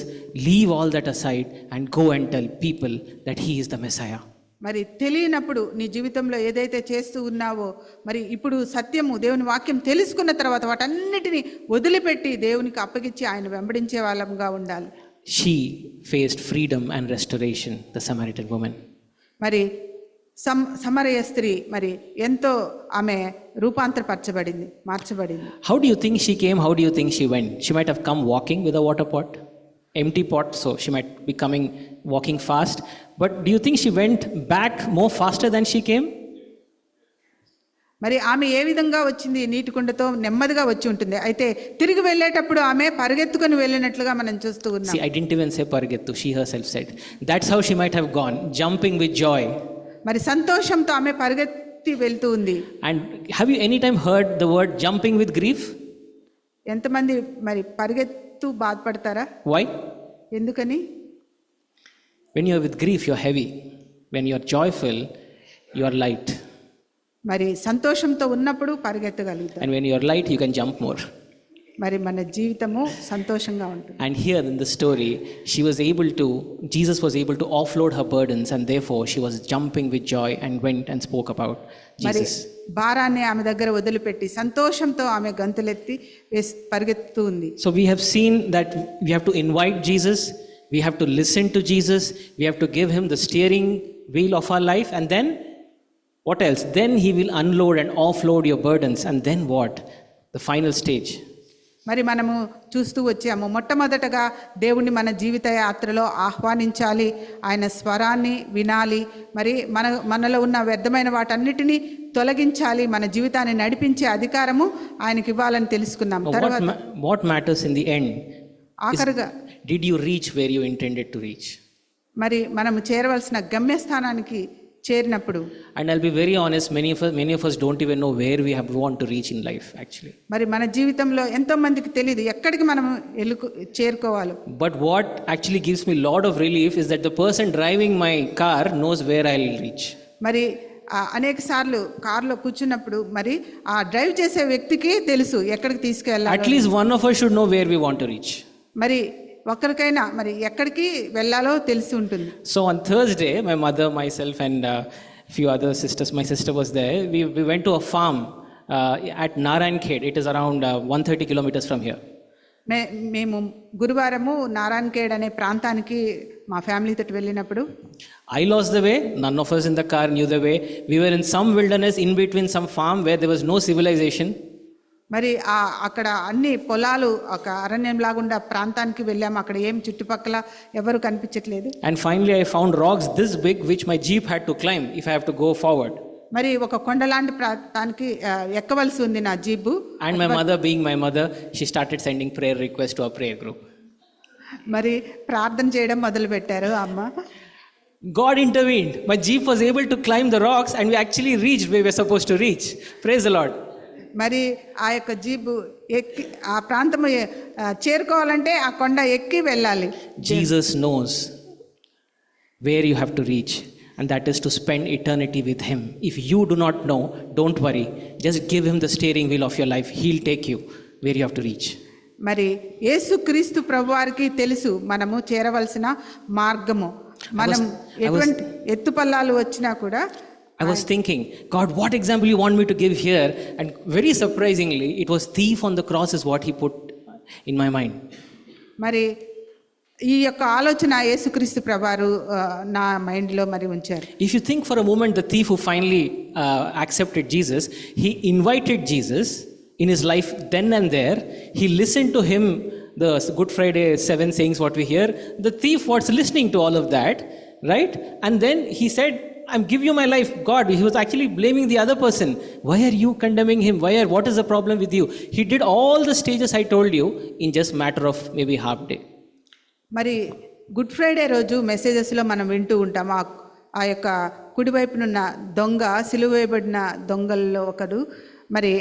Speaker 1: leave all that aside and go and tell people that he is the Messiah.
Speaker 2: మరి తెలియనప్పుడు నీ జీవితంలో ఏదైతే చేస్తూ ఉన్నావో, మరి ఇప్పుడు సత్యము దేవుని వాక్యం తెలుసుకున్న తర్వాత వాటన్నిటిని వదిలిపెట్టి దేవునికి అప్పగించి ఆయన వెంబడించే వాళ్ళంగా ఉండాలి.
Speaker 1: She faced freedom and restoration, the Samaritan woman.
Speaker 2: మరి సమరయ స్త్రీ మరి ఎంతో ఆమె రూపాంతరపరచబడింది, మార్చబడింది.
Speaker 1: How do you think she came? How do you think she went? She might have come walking with a water pot, empty pot, so she might be coming walking fast. But do you think she went back more faster than she came?
Speaker 2: మరి ఆమె ఏ విధంగా వచ్చింది? నీటి కుండతో నెమ్మదిగా వచ్చి ఉంటుంది. అయితే తిరిగి వెళ్ళేటప్పుడు ఆమె పరిగెత్తుకొని వెళ్ళినట్లుగా మనం చూస్తూ ఉన్నాం.
Speaker 1: See, I didn't even say పరిగెత్తు, she herself said. That's how she might have gone, jumping with joy.
Speaker 2: మరి సంతోషంతో ఆమె పరిగెత్తి వెళ్తూ ఉంది.
Speaker 1: And have you any time heard the word jumping with grief?
Speaker 2: ఎంతమంది మరి పరిగెత్తు బాధపడతారా?
Speaker 1: Why?
Speaker 2: ఎందుకని?
Speaker 1: When you're with grief, you're heavy. When you're joyful, you're light.
Speaker 2: మరి సంతోషంతో ఉన్నప్పుడు పరిగెత్తగలుగుతాం.
Speaker 1: And when you're light, you can jump more.
Speaker 2: మరి మన జీవితము సంతోషంగా ఉంటుంది.
Speaker 1: And here in the story, Jesus was able to offload her burdens, and therefore she was jumping with joy and went and spoke about Jesus.
Speaker 2: భారాన్ని ఆమె దగ్గర వదిలిపెట్టి సంతోషంతో ఆమె గంతులెత్తి పరిగెత్తుతూ ఉంది.
Speaker 1: So we have seen that we have to invite Jesus, we have to listen to Jesus, we have to give him the steering wheel of our life, and then what else? Then he will unload and offload your burdens, and then what? The final stage.
Speaker 2: మరి మనము చూస్తూ వచ్చాము, మొట్టమొదటగా దేవుణ్ణి మన జీవిత యాత్రలో ఆహ్వానించాలి, ఆయన స్వరాన్ని వినాలి, మరి మనలో ఉన్న వ్యర్థమైన వాటన్నిటినీ తొలగించాలి, మన జీవితాన్ని నడిపించే అధికారము ఆయనకి ఇవ్వాలని తెలుసుకున్నాం. తర్వాత
Speaker 1: what matters in the end?
Speaker 2: ఆఖరుగా
Speaker 1: Did you reach where you intended to reach?
Speaker 2: మరి మనము చేరవలసిన గమ్యస్థానానికి చేరినప్పుడు,
Speaker 1: and I'll be very honest, many of us don't even know where we want to reach in life actually.
Speaker 2: మరి మన జీవితంలో ఎంతో మందికి తెలియదు ఎక్కడికి మనం చేరుకోవాలో.
Speaker 1: But what actually gives me a lot of relief is that the person driving my car knows where I'll reach.
Speaker 2: మరి అనేక సార్లు కారులో కూర్చున్నప్పుడు మరి ఆ డ్రైవ్ చేసే వ్యక్తికి తెలుసు ఎక్కడికి తీసుకెళ్ళాలి.
Speaker 1: At least one of us should know where we want to reach.
Speaker 2: మరి ఒక్కరికైనా మరి ఎక్కడికి వెళ్ళాలో తెలిసి ఉంటుంది.
Speaker 1: So on Thursday, my mother, myself, and few other sisters, my sister was there. We went to a farm at Narayankhed. It is around 130 kilometers from here.
Speaker 2: మేము గురువారము నారాయణఖేడ్ అనే ప్రాంతానికి మా ఫ్యామిలీ తోటి వెళ్ళినప్పుడు
Speaker 1: I lost the way. None of us in the car knew the way. We were in some wilderness in between some farm where there was no civilization.
Speaker 2: మరి అక్కడ అన్ని పొలాలు ఒక అరణ్యం లాగుండా ప్రాంతానికి వెళ్ళాము. అక్కడ ఏం చుట్టుపక్కల ఎవరు కనిపించట్లేదు.
Speaker 1: And finally I found rocks this big which my jeep had to climb if I have to go forward.
Speaker 2: మరి ఒక కొండలాంటి ప్రాంతానికి ఎక్కవలసి ఉంది నా jeep.
Speaker 1: And my mother, being my mother, she started sending prayer requests to our prayer group.
Speaker 2: మరి ప్రార్థన చేయడం మొదలు పెట్టారు అమ్మ.
Speaker 1: God intervened. My jeep was able to climb the rocks and we actually reached where we were supposed to reach. Praise the Lord.
Speaker 2: మరి ఆ యొక్క jeep ఎక్కి ఆ ప్రాంతం చేరుకోవాలంటే ఆ కొండ ఎక్కి వెళ్ళాలి.
Speaker 1: Jesus knows where you have to reach, and that is to spend eternity with Him. If you do not know, don't worry. Just give Him the steering wheel of your life. He'll take you where you have to reach.
Speaker 2: మరి యేసుక్రీస్తు ప్రభువారికి తెలుసు మనము చేరవలసిన మార్గము. మనం ఎటువంటి ఎత్తుపల్లాలు వచ్చినా కూడా
Speaker 1: I was thinking, God, what example you want me to give here? And very surprisingly, it was thief on the cross is what He put in my mind.
Speaker 2: మరి ఈ యొక్క ఆలోచన యేసుక్రీస్తు ప్రభువారు నా మైండ్లో మరి ఉంచారు.
Speaker 1: If you think for a moment, the thief who finally accepted Jesus, he invited Jesus in his life then and there. He listened to him, the Good Friday 7 sayings what we hear. The thief was listening to all of that, right? And then he said, I'm give you my life. God, he was actually blaming the other person. Why are you condemning him? What is the problem with you? He did all the stages I told you in just matter of maybe half day.
Speaker 2: మరి good Friday రోజు మెసేజెస్లో మనం వింటూ ఉంటాం. ఆ యొక్క కుడివైపునున్న దొంగ సిలువ వేయబడిన దొంగల్లో ఒకడు మరి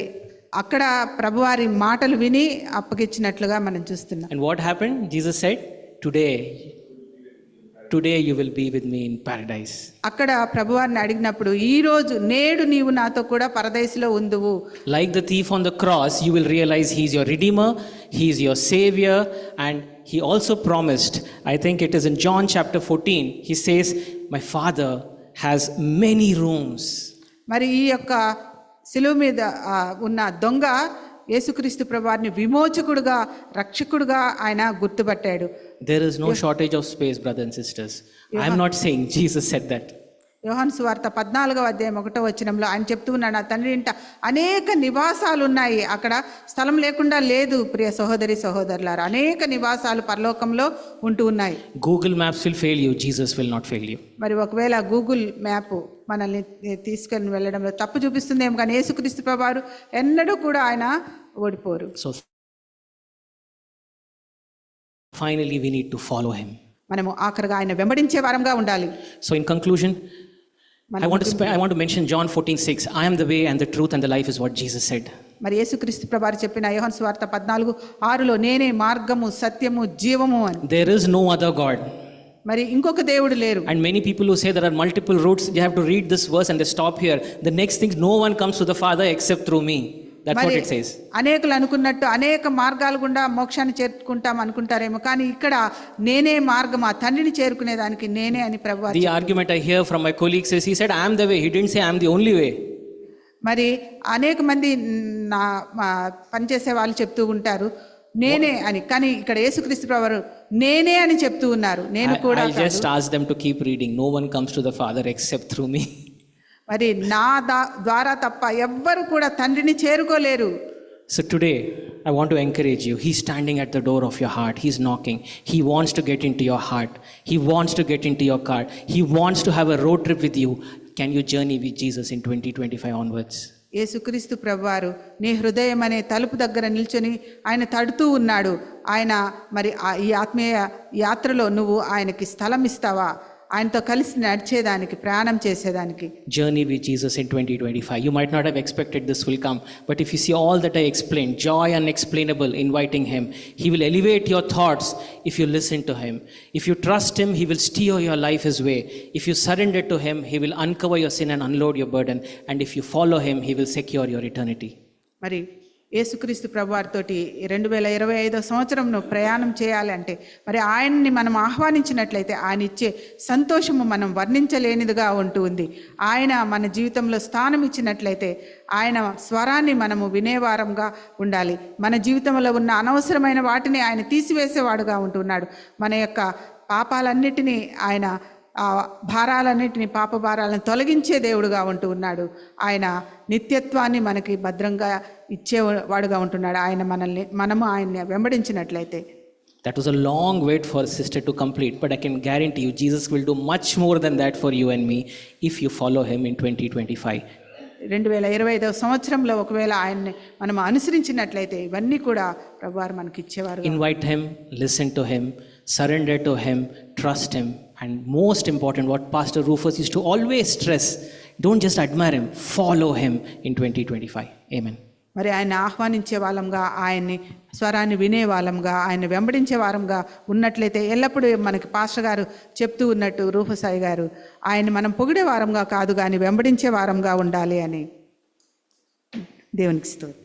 Speaker 2: అక్కడ ప్రభువారి మాటలు విని అప్పగించినట్లుగా మనం చూస్తున్నాం.
Speaker 1: And what happened? Jesus said, Today you will be with me in paradise.
Speaker 2: అక్కడ ప్రభువారిని అడిగినప్పుడు ఈ రోజు నేడు నీవు నాతో కూడా పరదేశంలో ఉందువు.
Speaker 1: Like the thief on the cross, you will realize he is your redeemer, he is your savior, and he also promised, I think it is in John chapter 14, he says, my Father has many rooms.
Speaker 2: మరి ఈ యొక్క శిలువ మీద ఉన్న దొంగ యేసుక్రీస్తు ప్రభువారిని విమోచకుడుగా రక్షకుడుగా ఆయన గుర్తుపట్టాడు.
Speaker 1: There is no shortage of space, brothers and sisters. I am not saying Jesus said that.
Speaker 2: యోహాను సువార్త 14:1 ఆయన చెప్తూ ఉన్నాడు, నా తండ్రి ఇంట అనేక నివాసాలు ఉన్నాయి, అక్కడ స్థలం లేకుండా లేదు. ప్రియ సహోదరి సహోదరులారా, అనేక నివాసాలు పరలోకంలో ఉంటూ ఉన్నాయి.
Speaker 1: Google Maps will fail you, Jesus will not fail you.
Speaker 2: మరి ఒకవేళ గూగుల్ మ్యాప్ మనల్ని తీసుకొని వెళ్ళడంలో తప్పు చూపిస్తుందేమో కానీ యేసుక్రీస్తు ప్రభువారు ఎన్నడూ కూడా ఆయన ఓడిపోరు.
Speaker 1: So finally we need to follow him.
Speaker 2: మనము ఆఖరిగా ఆయన వెంబడించే వారంగా ఉండాలి.
Speaker 1: So in conclusion, I want to mention John 14:6. I am the way and the truth and the life is what Jesus said.
Speaker 2: మరి యేసుక్రీస్తు ప్రభువారు చెప్పిన యోహాను సువార్త 14:6 నేనే మార్గము సత్యము జీవము అని.
Speaker 1: There is no other God.
Speaker 2: మరి ఇంకొక దేవుడు లేరు.
Speaker 1: And many people who say there are multiple routes, they have to read this verse and they stop here. The next thing, no one comes to the Father except through me. That's what it says.
Speaker 2: అనేకులు అనుకున్నట్టు అనేక మార్గాలు గుండా మోక్షాన్ని చేరుకుంటాం అనుకుంటారేమో, కానీ ఇక్కడ నేనే మార్గం, ఆ తండ్రిని చేరుకునే దానికి నేనే అని ప్రభువు.
Speaker 1: The argument I hear from my colleagues is, he said I am the way. He didn't say I am the only way.
Speaker 2: మరి అనేక మంది నా పనిచేసే వాళ్ళు చెప్తూ ఉంటారు నేనే అని, కానీ ఇక్కడ యేసుక్రీస్తు ప్రభువారు నేనే అని చెప్తూ ఉన్నారు. నేను కూడా
Speaker 1: I just ask them to keep reading. No one comes to the Father except through me.
Speaker 2: మరి నా ద్వారా తప్ప ఎవ్వరు కూడా తండ్రిని చేరుకోలేరు.
Speaker 1: So today I want to encourage you. He's standing at the door of your heart. He's knocking. He wants to get into your heart. He wants to get into your car. He wants to have a road trip with you. Can you journey with Jesus in 2025 onwards?
Speaker 2: యేసుక్రీస్తు ప్రభువారు నీ హృదయం అనే తలుపు దగ్గర నిల్చొని ఆయన తడుతూ ఉన్నాడు. ఆయన మరి ఈ ఆత్మీయ యాత్రలో నువ్వు ఆయనకి స్థలం ఇస్తావా? ఆయనతో కలిసి నడిచేదానికి, ప్రయాణం చేసేదానికి.
Speaker 1: Journey with Jesus in 2025. You might not have expected this will come, but if you see all that I explained, joy unexplainable, inviting Him, He will elevate your thoughts if you listen to Him. If you trust Him, He will steer your life His way. If you surrender to Him, He will uncover your sin and unload your burden. And if you follow Him, He will secure your eternity.
Speaker 2: మరి యేసుక్రీస్తు ప్రభువారితోటి 2025 సంవత్సరంను ప్రయాణం చేయాలంటే మరి ఆయన్ని మనం ఆహ్వానించినట్లయితే ఆయన ఇచ్చే సంతోషము మనం వర్ణించలేనిదిగా ఉంటుంది. ఆయన మన జీవితంలో స్థానం ఇచ్చినట్లయితే ఆయన స్వరాన్ని మనము వినేవారంగా ఉండాలి. మన జీవితంలో ఉన్న అనవసరమైన వాటిని ఆయన తీసివేసేవాడుగా ఉంటున్నాడు. మన యొక్క పాపాలన్నిటినీ ఆయన భారాలన్నింటినీ, పాప భారాలను తొలగించే దేవుడుగా ఉంటూ ఉన్నాడు. ఆయన నిత్యత్వాన్ని మనకి భద్రంగా ఇచ్చేవాడుగా ఉంటున్నాడు. మనము ఆయన్ని వెంబడించినట్లయితే.
Speaker 1: That was a long wait for sister to complete, but I can guarantee you Jesus will do much more than that for you and me if you follow Him in 2025.
Speaker 2: 2025 సంవత్సరంలో ఒకవేళ ఆయన్ని మనం అనుసరించినట్లయితే ఇవన్నీ కూడా ప్రభువారు మనకి ఇచ్చేవారు.
Speaker 1: Invite Him, listen to Him, surrender to Him, trust Him, and most important, what Pastor Rufus used to always stress, don't just admire Him, follow Him in 2025. Amen.
Speaker 2: మరి ఆయన ఆహ్వానించే వాళ్ళంగా, ఆయన్ని స్వరాన్ని వినే వాళ్ళంగా, ఆయన వెంబడించే వారంగా ఉన్నట్లయితే ఎల్లప్పుడూ మనకి పాస్టర్ గారు చెప్తూ ఉన్నట్టు, రూఫసాయి గారు, ఆయన్ని మనం పొగిడే వారంగా కాదు కానీ వెంబడించే వారంగా ఉండాలి అని. దేవునికి స్తోత్రం.